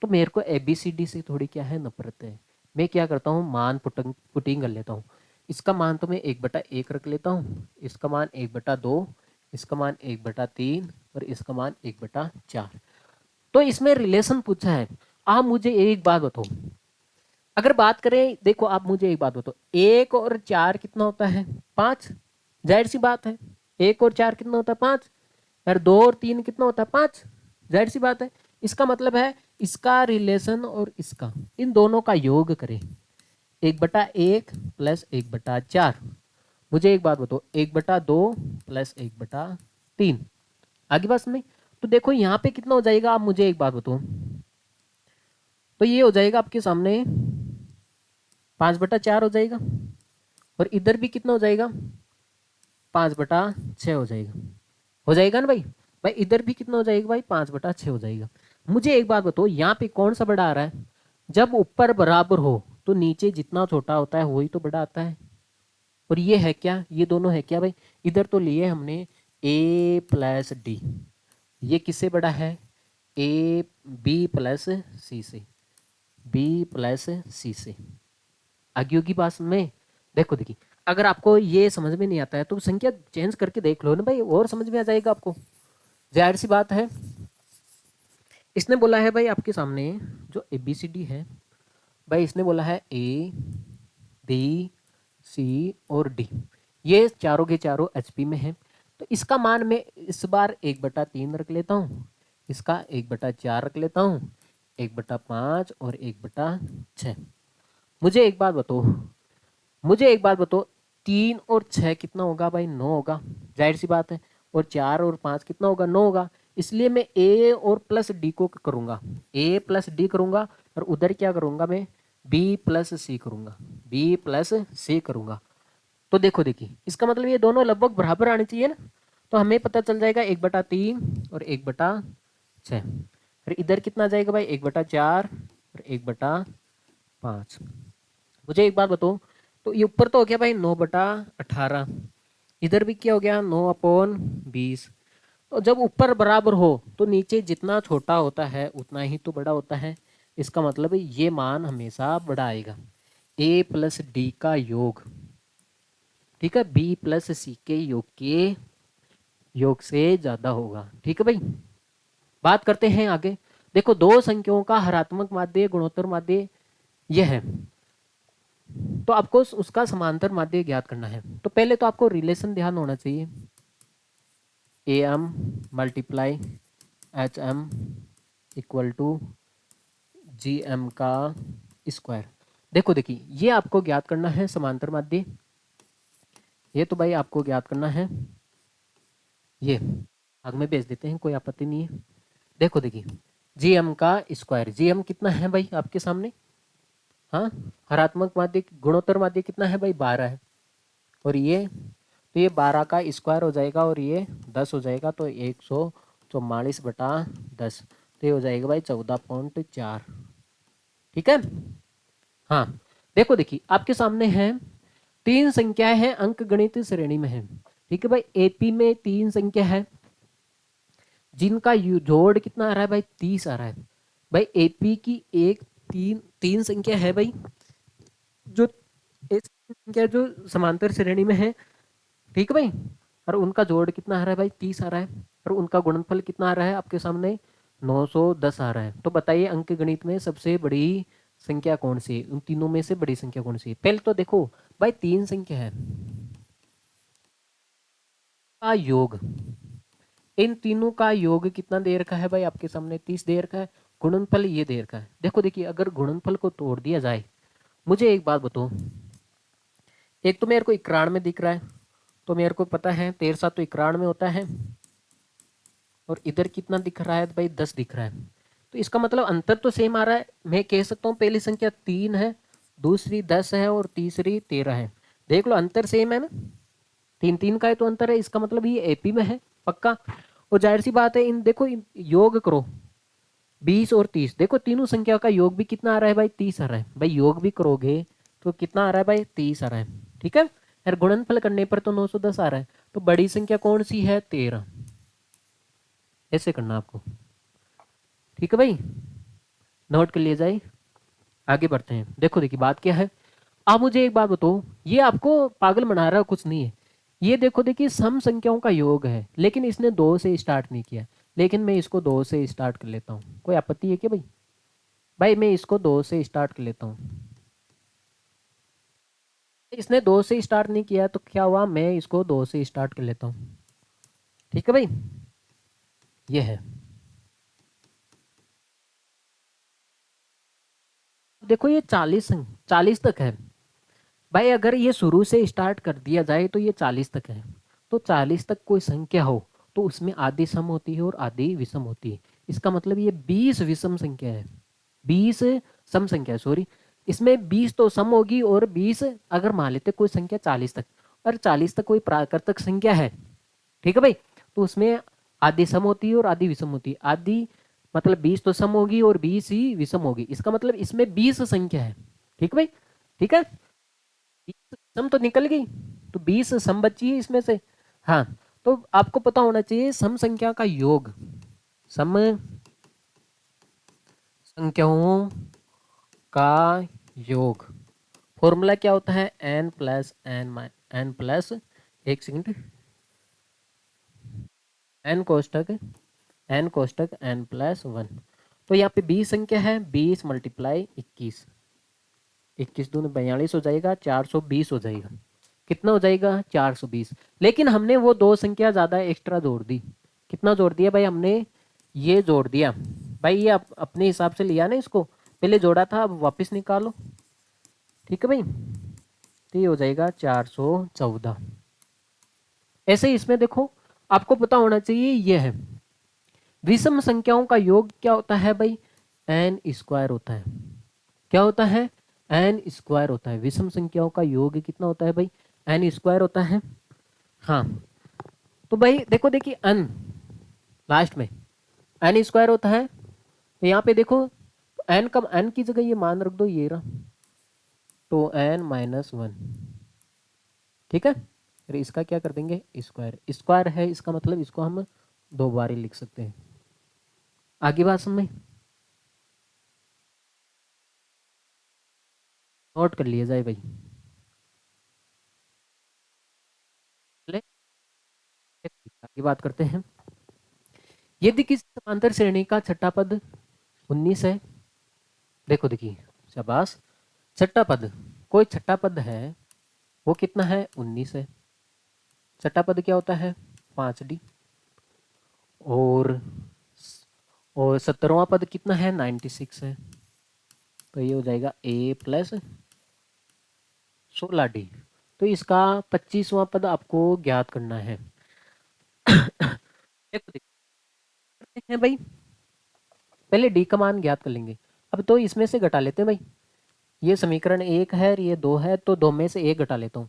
तो मेरे को ए बी सी डी से थोड़ी क्या है नफरत है, मैं क्या करता हूँ मान पुटिंग कर लेता हूँ। इसका मान तो मैं 1/1 रख लेता हूँ, इसका मान 1/2, इसका मान 1/3 और इसका मान 1/4। तो इसमें रिलेशन पूछा है। आप मुझे एक बात बताओ, अगर बात करें, देखो आप मुझे एक बात बताओ, 1 और 4 कितना होता है, 5, जाहिर सी बात है 1 और 4 कितना होता है 5, यार 2 और 3 कितना होता है 5, जाहिर सी बात है। इसका मतलब है इसका रिलेशन और इसका, इन दोनों का योग करें 1/1 प्लस 1/4। मुझे एक बात बताओ 1/2 प्लस 1/3, आगे बात में। तो देखो यहाँ पे कितना हो जाएगा, आप मुझे एक बात बताओ, तो ये हो जाएगा आपके सामने 5/4 हो जाएगा और इधर भी कितना हो जाएगा 5/6 हो जाएगा ना भाई, भाई इधर भी कितना हो जाएगा भाई 5/6 हो जाएगा। मुझे एक बात बताओ यहाँ पे कौन सा बड़ा आ रहा है, जब ऊपर बराबर हो तो नीचे जितना छोटा होता है वही तो बड़ा आता है। और ये है क्या, ये दोनों है क्या भाई, इधर तो लिए हमने ए प्लस डी, ये किससे बड़ा है, ए बी प्लस सी से, बी प्लस सी से। आगे होगी बात में। देखो देखिए, अगर आपको ये समझ में नहीं आता है तो संख्या चेंज करके देख लो ना भाई, और समझ में आ जाएगा आपको, जाहिर सी बात है। इसने बोला है भाई आपके सामने जो ए बी सी डी है भाई, इसने बोला है ए बी सी और डी, ये चारों के चारों एचपी में है। तो इसका मान मैं इस बार 1/3 रख लेता हूँ, इसका 1/4 रख लेता हूँ, 1/5 और 1/6। मुझे एक बात बताओ, मुझे एक बात बताओ, 3 और 6 कितना होगा भाई, 9 होगा, जाहिर सी बात है। और 4 और 5 कितना होगा, 9 होगा। इसलिए मैं ए और प्लस डी को करूंगा, ए प्लस डी करूंगा, और उधर क्या करूंगा मैं, बी प्लस सी करूंगा, बी प्लस सी करूंगा। तो देखो देखिए, इसका मतलब ये दोनों लगभग बराबर आने चाहिए ना, तो हमें पता चल जाएगा 1/3 और 1/6। फिर इधर कितना आ जाएगा भाई, 1/4 और 1/5। मुझे एक बात बताओ, तो ये ऊपर तो हो गया भाई 9/18, इधर भी क्या हो गया 9/20। तो जब ऊपर बराबर हो तो नीचे जितना छोटा होता है उतना ही तो बड़ा होता है। इसका मतलब ये मान हमेशा बड़ा आएगा, ए प्लस डी का योग, ठीक है, बी प्लस सी के योग से ज्यादा होगा। ठीक है भाई, बात करते हैं आगे। देखो, दो संख्याओं का हरात्मक माध्य गुणोत्तर माध्य यह है, तो आपको उसका समांतर माध्य ज्ञात करना है। तो पहले तो आपको रिलेशन ध्यान होना चाहिए, a m multiply h m equal to g m का स्क्वायर। देखो देखिए, ये आपको ज्ञात करना है समांतर माध्य, ये तो भाई आपको ज्ञात करना है, ये भाग में भेज देते हैं, कोई आपत्ति नहीं है। देखो देखिए, जी एम का स्क्वायर, जी एम कितना है भाई आपके सामने, हाँ, हरात्मक माध्य गुणोत्तर माध्य कितना है भाई, 12 है। और ये तो ये 12 का स्क्वायर हो जाएगा और ये 10 हो जाएगा, तो 144/10, तो ये हो जाएगा भाई 14.4। ठीक है, हाँ। देखो देखिए, आपके सामने है 3 संख्याएं हैं, अंक गणित श्रेणी में है। ठीक है भाई, एपी में 3 संख्या है जिनका जोड़ कितना आ रहा है भाई, 30 आ रहा है। भाई एपी की एक तीन संख्या है भाई, जो एक संख्या जो समांतर श्रेणी में है, ठीक है भाई, और उनका जोड़ कितना आ रहा है भाई, 30 आ रहा है, और उनका गुणनफल कितना आ रहा है आपके सामने, 910 आ रहा है। तो बताइए अंक गणित में सबसे बड़ी संख्या कौन सी है, उन तीनों में से बड़ी संख्या कौन सी है। पहले तो देखो भाई, 3 संख्या है का योग, इन तीनों का योग कितना दे रखा है भाई आपके सामने, 30 दे रखा है। गुणनफल ये दे रखा है। देखो देखिए, अगर गुणनफल को तोड़ दिया जाए, मुझे एक बात बताओ, एक तो मेरे को 91 में दिख रहा है, तो मेरे को पता है 13 तो 91 में होता है, और इधर कितना दिख रहा है भाई, 10 दिख रहा है। तो इसका मतलब अंतर तो सेम आ रहा है। मैं कह सकता हूँ पहली संख्या 3 है, दूसरी 10 है, और तीसरी 13 है। देख लो, अंतर सेम है ना, 3 3 का ही तो अंतर है। इसका मतलब ये एपी में है पक्का। और जाहिर सी बात है, इन देखो योग करो, 20 और 30, देखो तीनों संख्या का योग भी कितना आ रहा है भाई, 30 आ रहा है। भाई योग भी करोगे तो कितना आ रहा है भाई, 30 आ रहा है। ठीक है यार, गुणनफल करने पर तो 910 आ रहा है। तो बड़ी संख्या कौन सी है, 13। ऐसे करना आपको, ठीक है भाई, नोट कर लिया जाए। आगे बढ़ते हैं। देखो देखिए, बात क्या है, आप मुझे एक बात बताओ, ये आपको पागल बना रहा कुछ नहीं है। ये देखो देखिए, सम संख्याओं का योग है, लेकिन इसने 2 से स्टार्ट नहीं किया, लेकिन मैं इसको 2 से स्टार्ट कर लेता हूँ। कोई आपत्ति है क्या भाई, भाई मैं इसको 2 से स्टार्ट कर लेता हूँ। इसने 2 से स्टार्ट नहीं किया, तो क्या हुआ, मैं इसको 2 से स्टार्ट कर लेता हूँ। ठीक है भाई, ये है। देखो ये 40 तक है भाई। अगर ये शुरू से स्टार्ट कर दिया जाए तो ये 40 तक है। तो 40 तक कोई संख्या हो तो उसमें आधी सम होती है और आधी विषम होती है। इसका मतलब ये 20 विषम संख्या है, 20 सम संख्या है, सॉरी। इसमें 20 तो सम होगी, और 20 अगर मान लेते कोई संख्या 40 तक, और 40 तक कोई प्राकृतिक संख्या है, ठीक है भाई, तो उसमें आधी सम होती है और आधी विषम होती है। आधी मतलब 20 तो सम होगी और 20 ही विषम होगी। इसका मतलब इसमें 20 संख्या है। ठीक है भाई, ठीक है, 20 सम तो निकल गई। तो 20 सम बची है इसमें से। हाँ, तो आपको पता होना चाहिए सम संख्या का योग, सम संख्याओं का योग फॉर्मूला क्या होता है, n प्लस एन प्लस, एक सेकंड, एन कोष्टक एन प्लस वन। तो यहाँ पे 20 संख्या है, 20 मल्टीप्लाई 21, 21 दूनी 42 हो जाएगा, 420 हो जाएगा। कितना हो जाएगा, 420। लेकिन हमने वो दो संख्या ज्यादा एक्स्ट्रा जोड़ दी। कितना जोड़ दिया भाई हमने, ये जोड़ दिया भाई, ये अपने हिसाब से लिया ना, इसको पहले जोड़ा था, अब वापस निकालो। ठीक है भाई, तो ये हो जाएगा 414। ऐसे ही इसमें देखो, आपको पता होना चाहिए ये है विषम संख्याओं का योग क्या होता है भाई, एन स्क्वायर होता है। क्या होता है, एन स्क्वायर होता है। विषम संख्याओं का योग कितना होता है भाई, एन स्क्वायर होता है। हाँ, तो भाई देखो, देखिए एन लास्ट में एन स्क्वायर होता है, तो यहाँ पे देखो एन का, एन की जगह ये मान रख दो, ये रहा, तो एन माइनस वन। ठीक है, फिर इसका क्या कर देंगे, स्क्वायर। स्क्वायर है इसका मतलब इसको हम दो बार ही लिख सकते हैं। आगे बात समझ में, नोट कर लिया जाए भाई। चले आगे बात करते हैं। यदि किसी समांतर श्रेणी का छठा पद 19 है, देखो देखिए, शाबाश, छठा पद, कोई छठा पद है, वो कितना है, 19 है। छठा पद क्या होता है, 5D। और 17वां पद कितना है, 96 है। तो ये हो जाएगा A प्लस 16D। तो इसका 25वां पद आपको ज्ञात करना है। देखो देखते हैं भाई, पहले D का मान ज्ञात कर लेंगे। अब तो इसमें से घटा लेते हैं भाई, ये समीकरण 1 है और ये 2 है, तो 2 में से 1 घटा लेता हूँ।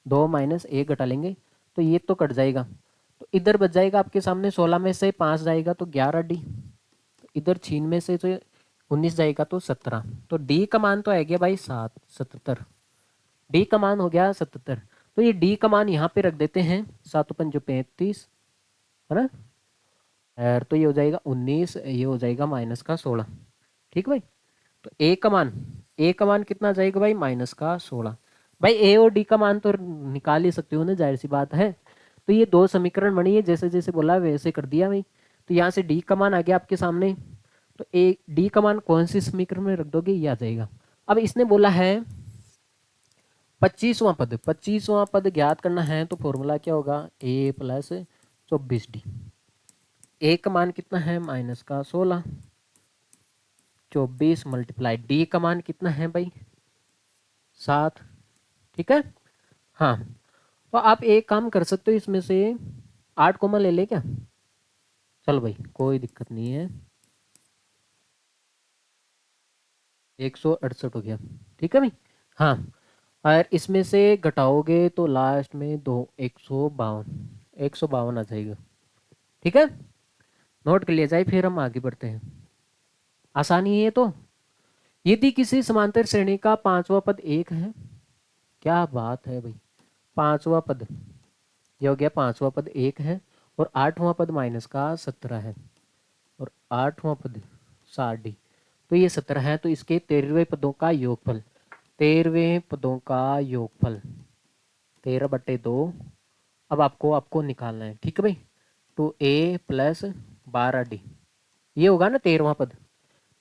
2 माइनस 1 घटा लेंगे तो ये तो कट जाएगा, तो इधर बच जाएगा आपके सामने, 16 में से 5 जाएगा तो 11D। तो इधर छीन में से तो 19 जाएगा तो 17। तो D का मान तो आ गया भाई 77। D का मान हो गया 77। तो ये D का मान यहाँ पे रख देते हैं, 7 पंजो 35, है ना, और तो ये हो जाएगा 19, ये हो जाएगा माइनस का 16। ठीक भाई, तो ए का मान कितना आ जाएगा भाई, माइनस का 16। भाई ए और डी का मान तो निकाल ही सकते हो ना, जाहिर सी बात है। तो ये दो समीकरण बनी है, जैसे जैसे बोला वैसे कर दिया भाई। तो यहाँ से डी का मान आ गया आपके सामने, तो ए डी का मान कौन सी समीकरण में रख दोगे, ये आ जाएगा। अब इसने बोला है 25वां पद ज्ञात करना है, तो फॉर्मूला क्या होगा, ए प्लस 24D। ए का मान कितना है, माइनस का 16, 24 मल्टीप्लाई डी का मान कितना है भाई, 7। ठीक है, हाँ, तो आप एक काम कर सकते हो, इसमें से 8 कॉमन ले ले क्या, चल भाई कोई दिक्कत नहीं है, 168 हो गया। ठीक है भाई, हाँ, और इसमें से घटाओगे तो लास्ट में दो, 152, 152 आ जाएगा। ठीक है, नोट कर लिया जाए, फिर हम आगे बढ़ते हैं। आसानी है ये तो। यदि किसी समांतर श्रेणी का पांचवा पद 1 है, क्या बात है भाई, पांचवा पद, ये हो गया, पांचवा पद 1 है, और 8वां पद माइनस का 17 है, और 8वां पद 60D। तो ये 17 है, तो इसके 13वें पदों का योगफल, 13वें पदों का योगफल 13/2। अब आपको आपको निकालना है। ठीक है भाई, तो A प्लस 12D, ये होगा ना 13वां पद,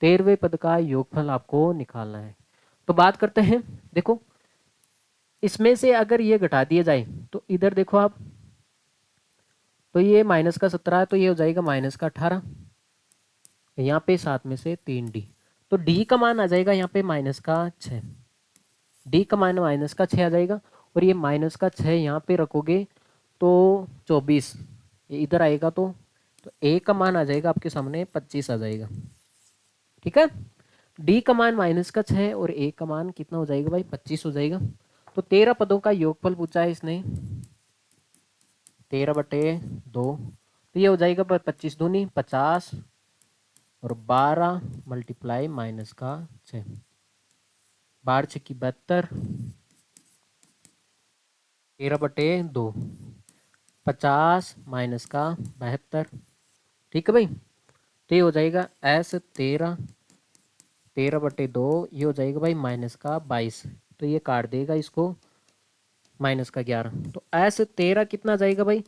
13वें पद का योगफल आपको निकालना है। तो बात करते हैं, देखो इसमें से अगर ये घटा दिया जाए, तो इधर देखो आप, तो ये माइनस का 17 है, तो ये हो जाएगा माइनस का 18। यहाँ पे 7 में से 3D, तो D का मान आ जाएगा यहाँ पे माइनस का 6। D का मान माइनस का 6 आ जाएगा, और ये माइनस का 6 यहाँ पे रखोगे तो 24, ये इधर आएगा, तो A का मान आ जाएगा आपके सामने 25 आ जाएगा। ठीक है, D का मान माइनस का 6 और A का मान कितना हो जाएगा भाई, 25 हो जाएगा। तो 13 पदों का योगफल पूछा है इसने, 13/2, तो ये हो जाएगा 25 दूनी 50, और 12 मल्टीप्लाई माइनस का 6, 12 6 की 72, 13/2, 50 माइनस का 72। ठीक है भाई, तो ये हो जाएगा एस 13/2, ये हो जाएगा भाई माइनस का 22, तो ये काट देगा इसको, माइनस का 11, तो ऐसे 13 कितना जाएगा भाई,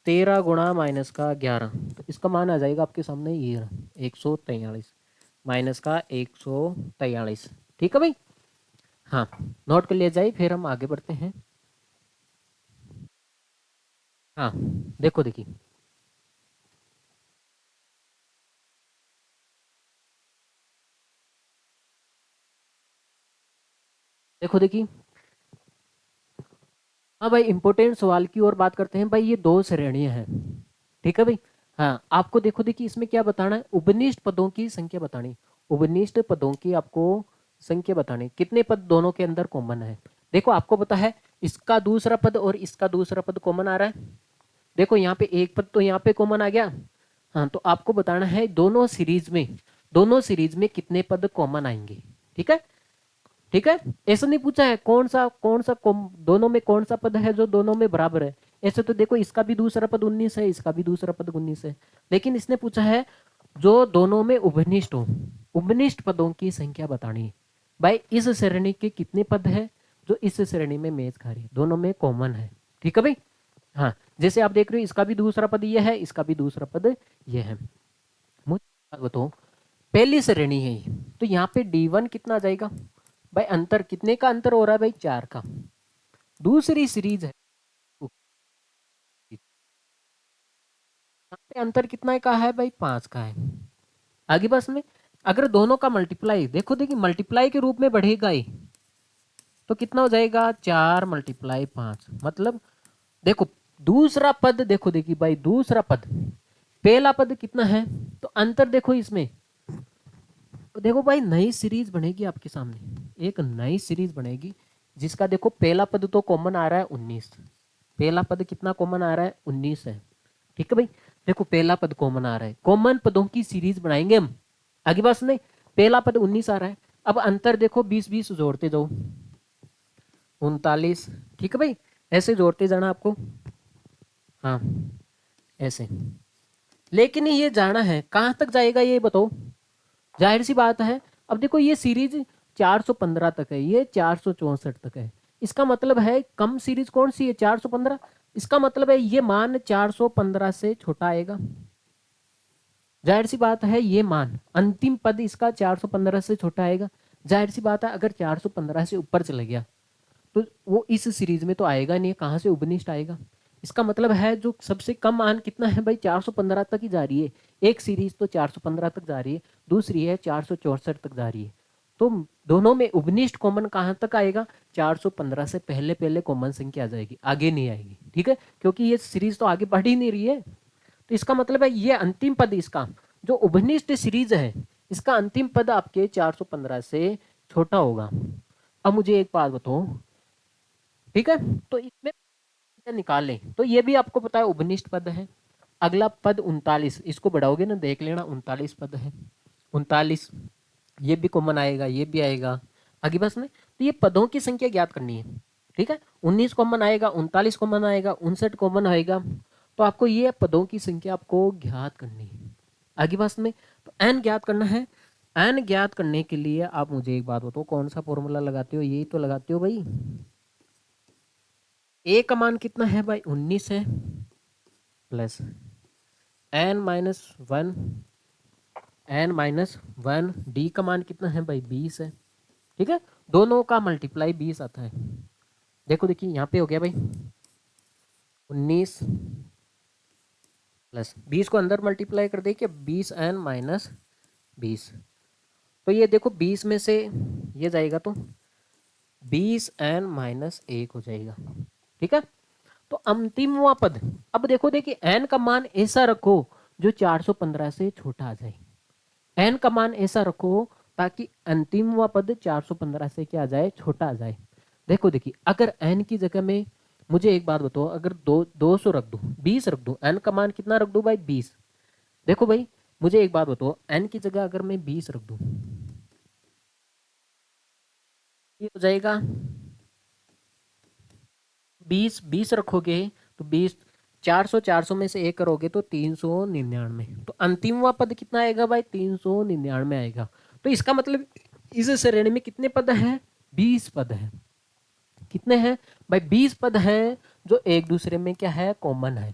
13 गुणा माइनस का 11, तो इसका मान आ जाएगा आपके सामने ये 143, माइनस का 143। ठीक है भाई, हाँ नोट कर लिया जाए, फिर हम आगे बढ़ते हैं। हाँ देखो देखिए, देखो देखिए, हाँ भाई इंपॉर्टेंट सवाल की ओर बात करते हैं भाई, ये दो श्रेणियां हैं। ठीक है भाई, हाँ आपको देखो देखिए इसमें क्या बताना है, उपनिष्ठ पदों की संख्या बतानी, उपनिष्ठ पदों की आपको संख्या बतानी, कितने पद दोनों के अंदर कॉमन है। देखो आपको पता है इसका दूसरा पद और इसका दूसरा पद कॉमन आ रहा है, देखो यहाँ पे एक पद तो यहाँ पे कॉमन आ गया। हाँ तो आपको बताना है दोनों सीरीज में कितने पद कॉमन आएंगे। ठीक है, ठीक है, ऐसा नहीं पूछा है कौन सा दोनों में कौन सा पद है जो दोनों में बराबर है। ऐसे तो देखो इसका भी दूसरा पद 19 है, इसका भी दूसरा पद 19 है, लेकिन इसने पूछा है जो दोनों में उपनिष्ठ हो, उपनिष्ठ पदों की संख्या बतानी है। भाई इस श्रेणी के कितने पद है जो इस श्रेणी में मेच खा रही है, दोनों में कॉमन है। ठीक है भाई, हाँ जैसे आप देख रहे हो इसका भी दूसरा पद ये है, इसका भी दूसरा पद ये है। मुझे बात बताओ, पहली श्रेणी है ये, तो यहाँ पे D1 कितना आ जाएगा भाई, अंतर कितने का अंतर हो रहा है भाई, 4 का। दूसरी सीरीज है, यहाँ पे अंतर कितना का है भाई, 5 का है। आगे बस में अगर दोनों का मल्टीप्लाई देखो, देखिए मल्टीप्लाई के रूप में बढ़ेगा ही, तो कितना हो जाएगा 4 × 5, मतलब देखो दूसरा पद, देखो देखिए भाई दूसरा पद, पहला पद कितना है, तो अंतर देखो इसमें, तो देखो भाई नई सीरीज बनेगी आपके सामने, एक नई सीरीज बनेगी जिसका देखो पहला पद तो कॉमन आ रहा है 19, पहला पद कितना कॉमन आ रहा है 19 है। ठीक है भाई, देखो पहला पद कॉमन आ रहा है, कॉमन पदों की सीरीज बनाएंगे हम। आगे बात नहीं, पहला पद 19 आ रहा है, अब अंतर देखो 20 20 जोड़ते जाओ, 39। ठीक है भाई, ऐसे जोड़ते जाना आपको, हाँ ऐसे, लेकिन ये जाना है कहाँ तक जाएगा ये बताओ, जाहिर सी बात है। अब देखो ये सीरीज 415 तक है, ये 464 तक है, इसका मतलब है कम सीरीज कौन सी है, 415, इसका मतलब है ये मान 415 से छोटा आएगा। जाहिर सी बात है ये मान अंतिम पद इसका 415 से छोटा आएगा। जाहिर सी बात है अगर 415 से ऊपर चले गया तो वो इस सीरीज में तो आएगा नहीं, कहाँ से उपनिष्ठ आएगा। इसका मतलब है जो सबसे कम मान कितना है भाई, 415 तक ही जा रही है, एक सीरीज तो 415 तक जा रही है, दूसरी है 464 तक जा रही है, तो दोनों में उपनिष्ठ कॉमन कहाँ तक आएगा, 415 से पहले पहले कॉमन संख्या आ जाएगी, आगे नहीं आएगी। ठीक है, क्योंकि ये सीरीज तो आगे बढ़ ही नहीं रही है, तो इसका मतलब है ये अंतिम पद इसका जो उपनिष्ठ सीरीज है, इसका अंतिम पद आपके 415 से छोटा होगा। अब मुझे एक बात बताओ, ठीक है, तो इसमें निकाल लें तो ये भी आपको पता है उपनिष्ठ पद है। अगला पद 39, इसको बढ़ाओगे ना देख लेना, 39 पद है, 39, ये भी कॉमन आएगा, ये भी आएगा। आगे बस में तो ये पदों की संख्या ज्ञात करनी है। ठीक है, 19 कॉमन आएगा, 39 कॉमन आएगा, 59 कॉमन आएगा, तो आपको ये पदों की संख्या आपको ज्ञात करनी है। आगे बस में तो एन ज्ञात करना है, एन ज्ञात करने के लिए आप मुझे एक बात बताओ कौन सा फॉर्मूला लगाते हो, यही तो लगाते हो भाई। ए का मान कितना है भाई 19 है, प्लस n-1, n-1, डी का मान कितना है भाई 20 है। ठीक है, दोनों का मल्टीप्लाई 20 आता है। देखो देखिए यहाँ पे हो गया भाई 19 प्लस 20 को अंदर मल्टीप्लाई कर दे कि 20n-20, तो ये देखो 20 में से ये जाएगा तो 20n-1 हो जाएगा। ठीक है, तो अंतिमवा पद, अब देखो देखिए n का मान ऐसा रखो जो 415 से छोटा आ जाए, n का मान ऐसा रखो ताकि अंतिमवा पद 415 से क्या आ जाए, छोटा आ जाए। देखो देखिए अगर n की जगह में, मुझे एक बात बताओ, अगर 200 रख दूं, 20 रख दूं, n का मान कितना रख दूं भाई 20, देखो भाई मुझे एक बात बताओ n की जगह अगर मैं 20 रख दूं, ये हो जाएगा 20 20 रखोगे तो 20, 400 में से एक करोगे तो 399, तो अंतिमवा पद कितना आएगा भाई? 399 आएगा। तो इसका मतलब इस श्रेणी में कितने पद हैं? 20 पद हैं। कितने हैं भाई? 20 पद हैं जो एक दूसरे में क्या है? कॉमन है।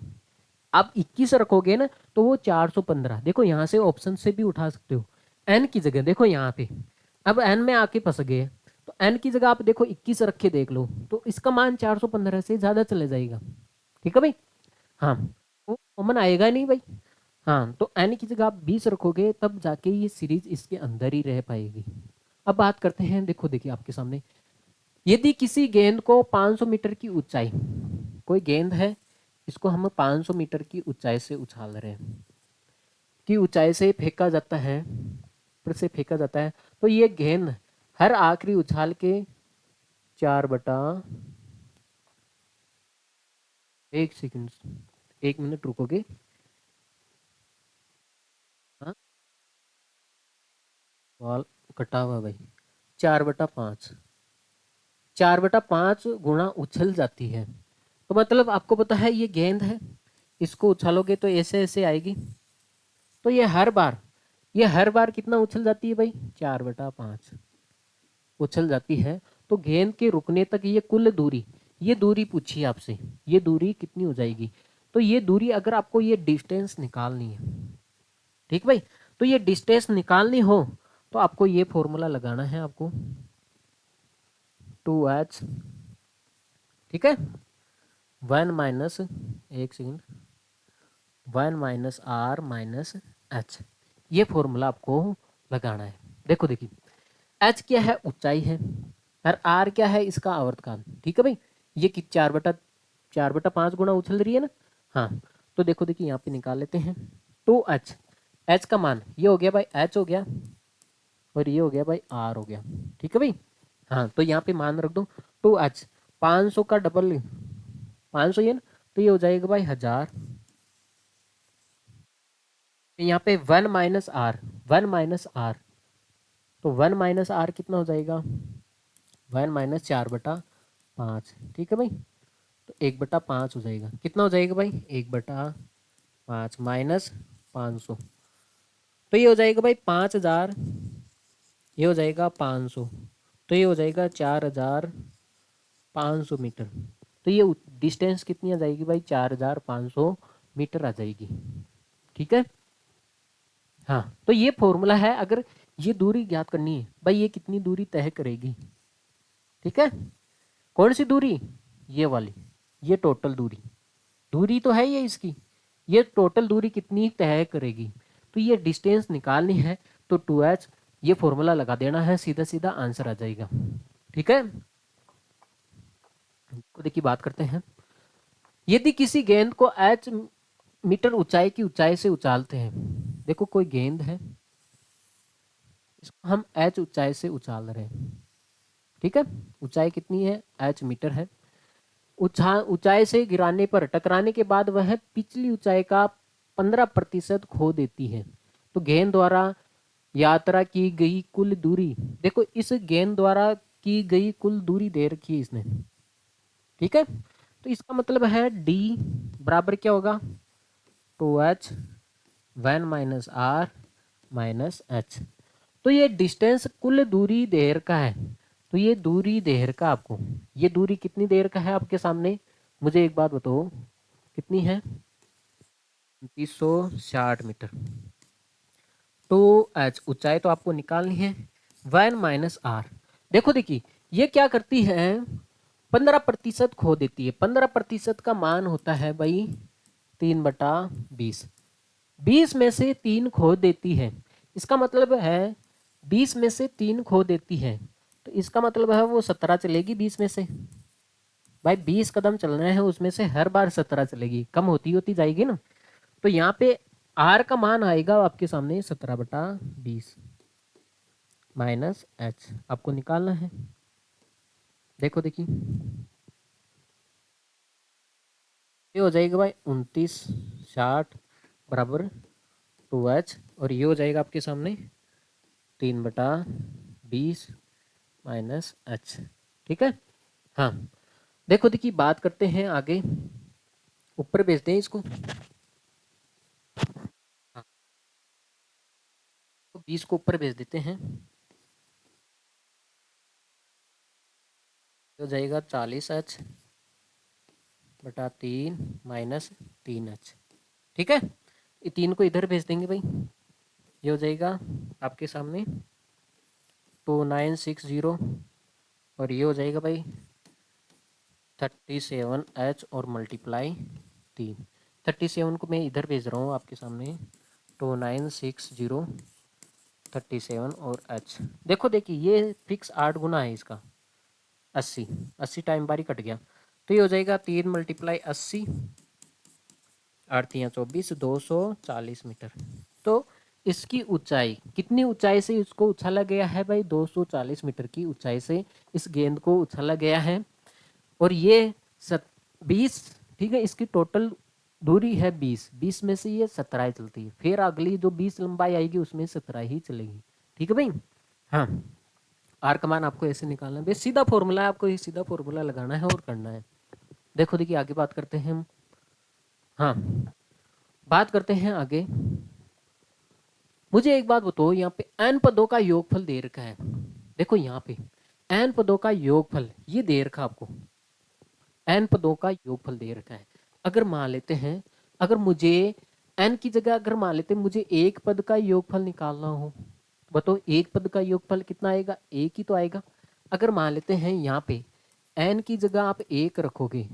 आप 21 रखोगे ना तो वो 415। देखो यहाँ से ऑप्शन से भी उठा सकते हो। एन की जगह देखो यहाँ पे, अब एन में आके फंस गए तो एन की जगह आप देखो 21 रख के देख लो, तो इसका मान 415 से ज्यादा चले जाएगा। ठीक है भाई? हाँ, वो कॉमन आएगा नहीं भाई। हाँ, तो एन की जगह आप 20 रखोगे तब जाके ये सीरीज इसके अंदर ही रह पाएगी। अब बात करते हैं, देखो देखिए आपके सामने, यदि किसी गेंद को 500 मीटर की ऊंचाई, कोई गेंद है, इसको हम 500 मीटर की ऊंचाई से उछाल रहे हैं, की ऊंचाई से फेंका जाता है, पर से फेंका जाता है, तो ये गेंद हर आखिरी उछाल के 4/1 सेकंड, 1 मिनट रुकोगे। हाँ, सवाल कटा हुआ भाई। 4/5, 4/5 गुणा उछल जाती है। तो मतलब आपको पता है ये गेंद है, इसको उछालोगे तो ऐसे ऐसे आएगी, तो ये हर बार कितना उछल जाती है भाई? 4/5 उछल जाती है। तो गेंद के रुकने तक ये कुल दूरी, ये दूरी पूछी आपसे, ये दूरी कितनी हो जाएगी? तो ये दूरी अगर आपको ये डिस्टेंस निकालनी है, ठीक भाई, तो ये डिस्टेंस निकालनी हो तो आपको ये फॉर्मूला लगाना है आपको, 2h, ठीक है, 1 - 1 सेकंड, 1 - r - h, ये फॉर्मूला आपको लगाना है। देखो देखिए, h क्या है? ऊंचाई है, और r क्या है? इसका आवर्तकाल। ठीक है भाई, ये कि 4/5 गुना उछल रही है ना। हाँ, तो देखो देखिए यहाँ पे निकाल लेते हैं। 2h, h का मान ये हो गया भाई, h हो गया, और ये हो गया भाई r हो गया। ठीक है भाई? हाँ, तो यहाँ पे मान रख दो 2h, 500 का डबल 500 ये ना, तो ये हो जाएगा भाई 1000। यहाँ पे 1 - r, तो 1 - r कितना हो जाएगा? 1 - 4/5। ठीक है भाई? तो 1/5 हो जाएगा। कितना हो जाएगा भाई? 1/5 माइनस 500, तो ये हो जाएगा भाई 5000, ये हो जाएगा 500, तो ये हो जाएगा 4500 मीटर। तो ये डिस्टेंस कितनी आ जाएगी भाई? 4500 मीटर आ जाएगी। ठीक है? हाँ, तो ये फॉर्मूला है। अगर ये दूरी ज्ञात करनी है भाई, ये कितनी दूरी तय करेगी? ठीक है? कौन सी दूरी? ये वाली, ये टोटल दूरी, दूरी तो है ये इसकी, ये टोटल दूरी कितनी तय करेगी? तो ये डिस्टेंस निकालनी है, तो 2h, ये फॉर्मूला लगा देना है, सीधा सीधा आंसर आ जाएगा। ठीक है? तो देखिए बात करते हैं, यदि किसी गेंद को h मीटर ऊंचाई की ऊंचाई से उछालते हैं, देखो कोई गेंद है, इसको हम h ऊंचाई से उछाल रहे हैं। ठीक है? ऊंचाई कितनी है? h मीटर है। ऊंचाई से गिराने पर टकराने के बाद वह पिछली ऊंचाई का 15% खो देती है। तो गेंद द्वारा यात्रा की गई कुल दूरी, देखो इस गेंद द्वारा की गई कुल दूरी दे रखी है इसने। ठीक है? तो इसका मतलब है d बराबर क्या होगा? 2h 1 - r - h। तो ये डिस्टेंस कुल दूरी देर का है। तो ये दूरी देर का, आपको ये दूरी कितनी देर का है आपके सामने? मुझे एक बात बताओ, कितनी है? 2960 मीटर। तो एच ऊंचाई तो आपको निकालनी है, 1 - r। देखो देखिए, ये क्या करती है? 15% खो देती है। 15% का मान होता है भाई 3/20। 20 में से 3 खो देती है, इसका मतलब है 20 में से 3 खो देती है, तो इसका मतलब है वो 17 चलेगी 20 में से। भाई 20 कदम चलना है, उसमें से हर बार 17 चलेगी, कम होती होती जाएगी ना। तो यहाँ पे आर का मान आएगा आपके सामने 17/20 माइनस एच, आपको निकालना है। देखो देखिए, ये हो जाएगा भाई 2960 बराबर 2h, और ये हो जाएगा आपके सामने 3/20 माइनस एच। ठीक है? हाँ, देखो देखिए बात करते हैं आगे, ऊपर भेजते हैं इसको। हाँ, तो 20 को ऊपर भेज देते हैं, तो जाएगा 40h बटा 3 माइनस 3h। ठीक है, ये 3 को इधर भेज देंगे भाई, ये हो जाएगा आपके सामने 2960, और ये हो जाएगा भाई 37h और मल्टीप्लाई 3। 37 को मैं इधर भेज रहा हूँ आपके सामने, 2960 37 और h। देखो देखिए ये फिक्स 8 गुना है इसका, 80 80 टाइम बारी कट गया, तो ये हो जाएगा 3 मल्टीप्लाई 80, 8 या 24, 240 मीटर। तो इसकी ऊंचाई, कितनी ऊंचाई से इसको उछाला गया है भाई, 240 मीटर की ऊंचाई से इस गेंद को उछाला गया है। और ये 20, ठीक है, इसकी टोटल दूरी है 20, 20 में से ये 17 चलती है, फिर अगली जो 20 लंबाई आएगी उसमें 17 ही चलेगी। ठीक है भाई। हाँ, आर का मान आपको ऐसे निकालना है, सीधा फॉर्मूला है, आपको ये सीधा फॉर्मूला लगाना है और करना है। देखो देखिए आगे बात करते हैं हम। हाँ, बात करते हैं आगे। मुझे एक बात बताओ, यहाँ पे n पदों का योगफल दे रखा है। देखो यहाँ पे n पदों का योगफल ये दे रखा आपको, n पदों का योगफल दे रखा है। अगर मान लेते हैं, अगर मुझे n की जगह अगर मान लेते हैं मुझे एक पद का योगफल निकालना हो, बताओ एक पद का योगफल कितना आएगा, एक ही तो आएगा। अगर मान लेते हैं यहाँ पे n की जगह आप एक रखोगे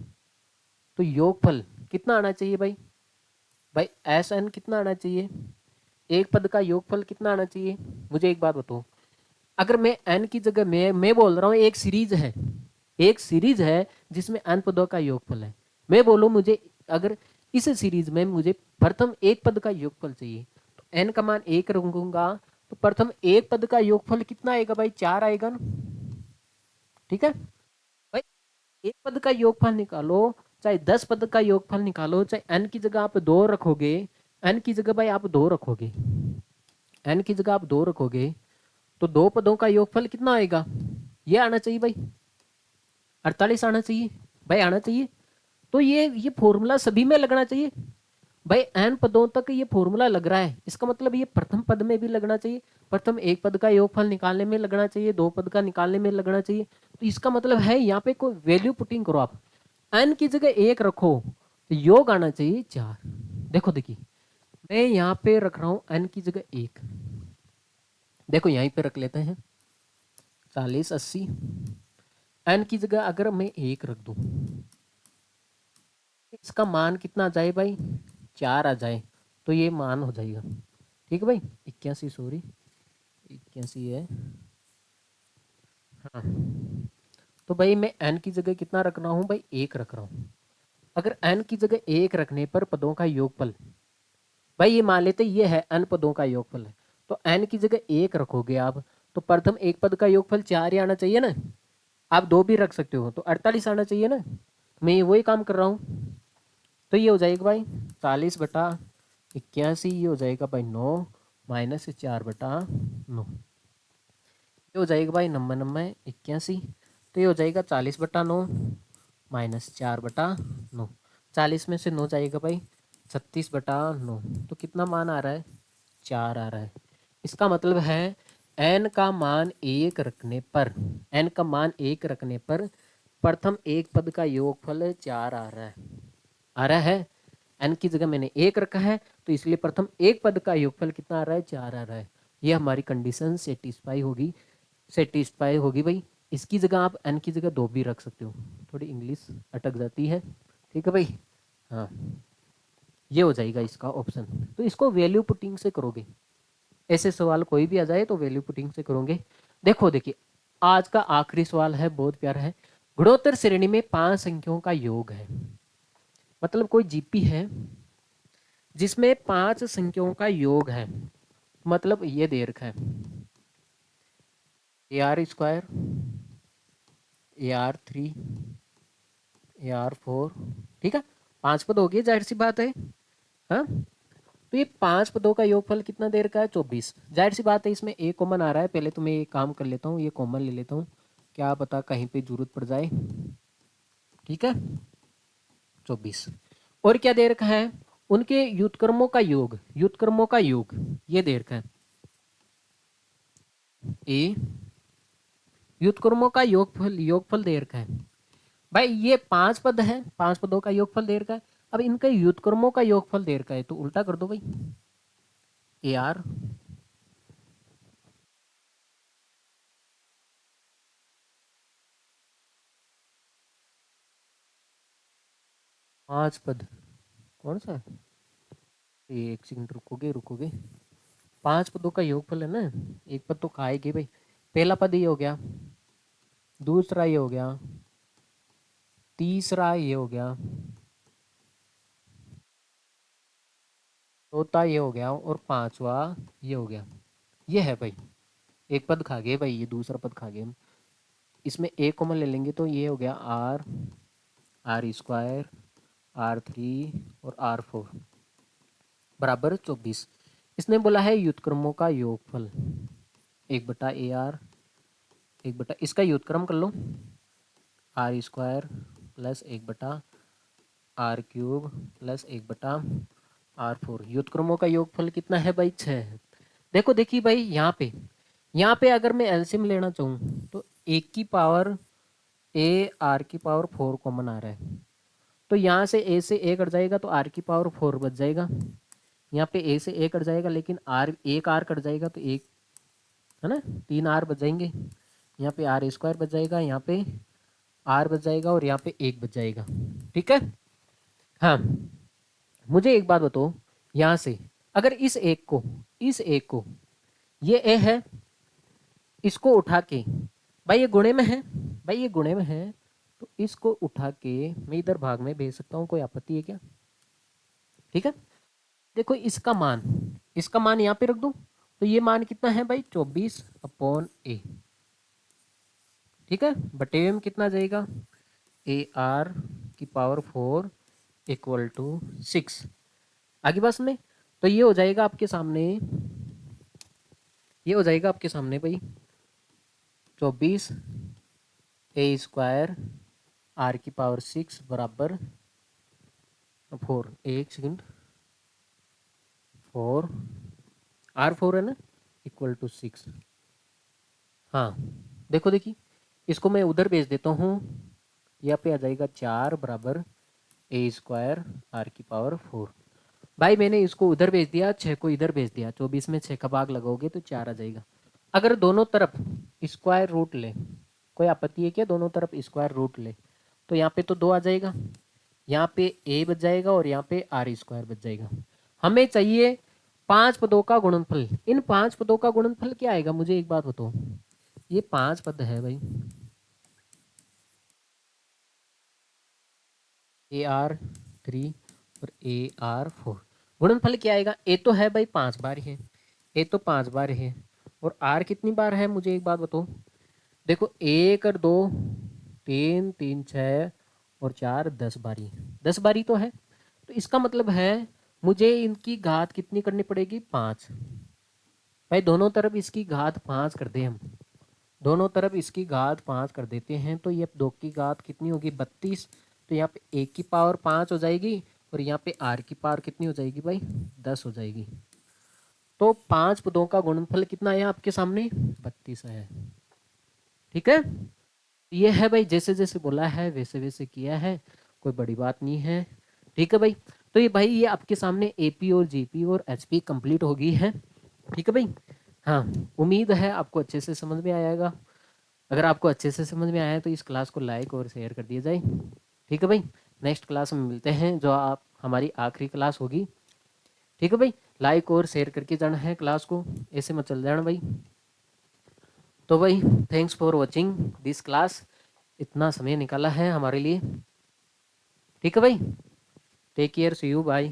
तो योगफल कितना आना चाहिए भाई, भाई एस एन कितना आना चाहिए, एक पद का योगफल कितना आना चाहिए। मुझे एक बात बताओ, अगर मैं n की जगह मैं बोल रहा हूँ एक सीरीज है, एक सीरीज है जिसमें n पदों का योगफल है, मैं बोलूँ मुझे अगर इस सीरीज में मुझे प्रथम एक पद का योगफल चाहिए, तो n का मान एक रखूंगा तो प्रथम एक पद का योगफल कितना आएगा भाई, 4 आएगा ना। ठीक है भाई, एक पद का योगफल निकालो चाहे 10 पद का योगफल निकालो, चाहे n की जगह आप 2 रखोगे, n की जगह भाई आप 2 रखोगे, n की जगह आप 2 रखोगे तो दो पदों का योगफल कितना आएगा, ये आना चाहिए भाई, 48 आना चाहिए भाई, आना चाहिए। तो ये फॉर्मूला सभी में लगना चाहिए भाई, n पदों तक ये फॉर्मूला लग रहा है, इसका मतलब ये प्रथम पद में भी लगना चाहिए, प्रथम एक पद का योगफल निकालने में लगना चाहिए, दो पद का निकालने में लगना चाहिए। तो इसका मतलब है यहाँ पे कोई वैल्यू पुटिंग करो आप, n की जगह एक रखो तो योग आना चाहिए 4। देखो देखिए मैं यहाँ पे रख रहा हूँ n की जगह एक, देखो यहीं पे रख लेते हैं 40 80, n की जगह अगर मैं एक रख दूं इसका मान कितना आ जाए भाई, 4 आ जाए, तो ये मान हो जाएगा। ठीक है भाई, 81 सॉरी 81 है। हाँ, तो भाई मैं n की जगह कितना रख रहा हूँ भाई, एक रख रहा हूँ। अगर n की जगह एक रखने पर पदों का योगफल, भाई ये मान लेते ये है n पदों का योगफल है, तो n की जगह एक रखोगे आप तो प्रथम एक पद का योगफल 4 ही आना चाहिए ना, आप 2 भी रख सकते हो तो 48 आना चाहिए ना, मैं वही काम कर रहा हूँ। तो ये हो जाएगा भाई 40 बटा 81, ये हो जाएगा भाई 9 माइनस 4 बटा 9, ये हो जाएगा भाई नंबर नंबर 81, तो ये हो जाएगा 40 बटा 9 माइनस 4 बटा 9, 40 में से 9 जाएगा भाई 36 बटा 9, तो कितना मान आ रहा है, 4 आ रहा है। इसका मतलब है n का मान एक रखने पर, n का मान एक रखने पर प्रथम एक पद का योगफल 4 आ रहा है, आ रहा है। n की जगह मैंने एक रखा है तो इसलिए प्रथम एक पद का योगफल कितना आ रहा है, 4 आ रहा है। ये हमारी कंडीशन सेटिस्फाई होगी, सेटिस्फाई होगी भाई। इसकी जगह आप n की जगह 2 भी रख सकते हो, थोड़ी इंग्लिश अटक जाती है। ठीक है भाई। हाँ, ये हो जाएगा इसका ऑप्शन। तो इसको वैल्यू पुटिंग से करोगे, ऐसे सवाल कोई भी आ जाए तो वैल्यू पुटिंग से करोगे। देखो देखिए आज का आखिरी सवाल है, बहुत प्यारा है। गुणोत्तर श्रेणी में 5 संख्याओं का योग है, मतलब कोई जीपी है जिसमें 5 संख्याओं का योग है, मतलब ये दे रखा है AR², AR3, AR4, ठीक है, 5 पद हो गए, जाहिर सी बात है। हाँ, तो ये 5 पदों का योगफल कितना दे रखा है, 24। जाहिर सी बात है इसमें एक कॉमन आ रहा है, पहले तो मैं ये काम कर लेता हूँ, ये कॉमन ले लेता हूँ, क्या पता कहीं पे जरूरत पड़ जाए। ठीक है 24। और क्या दे रखा है, उनके युतकर्मों का योग, युतकर्मों का योग ये दे रखा है ए, युतकर्मों का योगफल दे रखा है भाई। ये 5 पद है, 5 पदों का योगफल दे रखा है। अब इनके युतकर्मों का योगफल दे रखा है, तो उल्टा कर दो भाई ए आर 5 पद कौन सा है, एक सेकंड रुकोगे रुकोगे, 5 पदों का योगफल है ना, एक पद तो खाएगी भाई। पहला पद ये हो गया, दूसरा ये हो गया, तीसरा ये हो गया, चौथा ये हो गया, और पांचवा ये हो गया। ये है भाई, एक पद खा गए भाई, ये दूसरा पद खा गए हम। इसमें एक कॉमन ले लेंगे तो ये हो गया आर, आर स्क्वायर, R3 और R4 बराबर 24। इसने बोला है युतक्रमों का योगफल, 1/AR, 1 इसका युतक्रम कर लो, R square plus 1/R³ plus 1/R4। युतक्रमों का योगफल कितना है भाई 6 है। देखो देखिए भाई, यहाँ पे अगर मैं एलसीएम लेना चाहूँ तो एक की पावर ए आर की पावर 4 कॉमन आ रहा है, तो यहाँ से ए से ए कट जाएगा तो आर की पावर 4 बच जाएगा। यहाँ पे ए से ए कट जाएगा, लेकिन आर एक आर कट जाएगा तो एक है ना, 3 आर बच जाएंगे। यहाँ पे आर स्क्वायर बच जाएगा, यहाँ पे आर बच जाएगा, और यहाँ पे एक बच जाएगा। ठीक है। हाँ, मुझे एक बात बताओ, यहाँ से अगर इस एक को ये ए है, इसको उठा के, भाई ये गुणे में है, भाई ये गुणे में है, तो इसको उठा के मैं इधर भाग में भेज सकता हूँ, कोई आपत्ति है क्या? ठीक है। देखो इसका मान यहाँ पे रख दूं, तो ये मान कितना है भाई 24/A। ठीक है, बटे में कितना जाएगा, AR की पावर 4 इक्वल टू 6। आगे बात में, तो ये हो जाएगा आपके सामने, ये हो जाएगा आपके सामने भाई 24A² R की पावर 6 बराबर 4। एक सेकंड, 4 R4 है ना, इक्वल टू 6। हाँ देखो देखिए, इसको मैं उधर भेज देता हूँ, यहाँ पे आ जाएगा 4 बराबर A² R की पावर 4। भाई मैंने इसको उधर भेज दिया, 6 को इधर भेज दिया, 24 में 6 का भाग लगाओगे तो 4 आ जाएगा। अगर दोनों तरफ स्क्वायर रूट ले, कोई आपत्ति है क्या, दोनों तरफ स्क्वायर रूट ले, तो यहाँ पे तो 2 आ जाएगा, यहाँ पे A बच जाएगा, और यहाँ पे R² बच जाएगा। हमें चाहिए 5 पदों का गुणनफल। इन 5 पदों का गुणनफल क्या आएगा, मुझे एक बात बताओ, ये 5 पद है भाई, AR3 और AR4, गुणनफल क्या आएगा, ए तो है भाई 5 बार है, ए तो 5 बार है, और आर कितनी बार है, मुझे एक बात बताओ। देखो 1 और 2 3 3 6 और 4 10 बारी, 10 बारी तो है, तो इसका मतलब है मुझे इनकी घात कितनी करनी पड़ेगी, 5। भाई दोनों तरफ इसकी घात 5 कर दे हम, दोनों तरफ इसकी घात 5 कर देते हैं, तो ये 2 की घात कितनी होगी 32। तो यहाँ पे एक की पावर 5 हो जाएगी, और यहाँ पे आर की पावर कितनी हो जाएगी भाई 10 हो जाएगी। तो 5 पदों का गुणनफल कितना है आपके सामने 32 है। ठीक है, ये है भाई, जैसे जैसे बोला है वैसे वैसे किया है, कोई बड़ी बात नहीं है। ठीक है भाई, तो ये भाई ये आपके सामने एपी और जीपी और एचपी कंप्लीट हो गई है। ठीक है भाई। हाँ, उम्मीद है आपको अच्छे से समझ में आएगा। अगर आपको अच्छे से समझ में आया है तो इस क्लास को लाइक और शेयर कर दिया जाए। ठीक है भाई, नेक्स्ट क्लास में मिलते हैं, जो आप हमारी आखिरी क्लास होगी। ठीक है भाई, लाइक और शेयर करके जाना है क्लास को, ऐसे मत चल जाना भाई। तो भाई thanks for watching this class, इतना समय निकाला है हमारे लिए। ठीक है भाई, take care, see you, bye.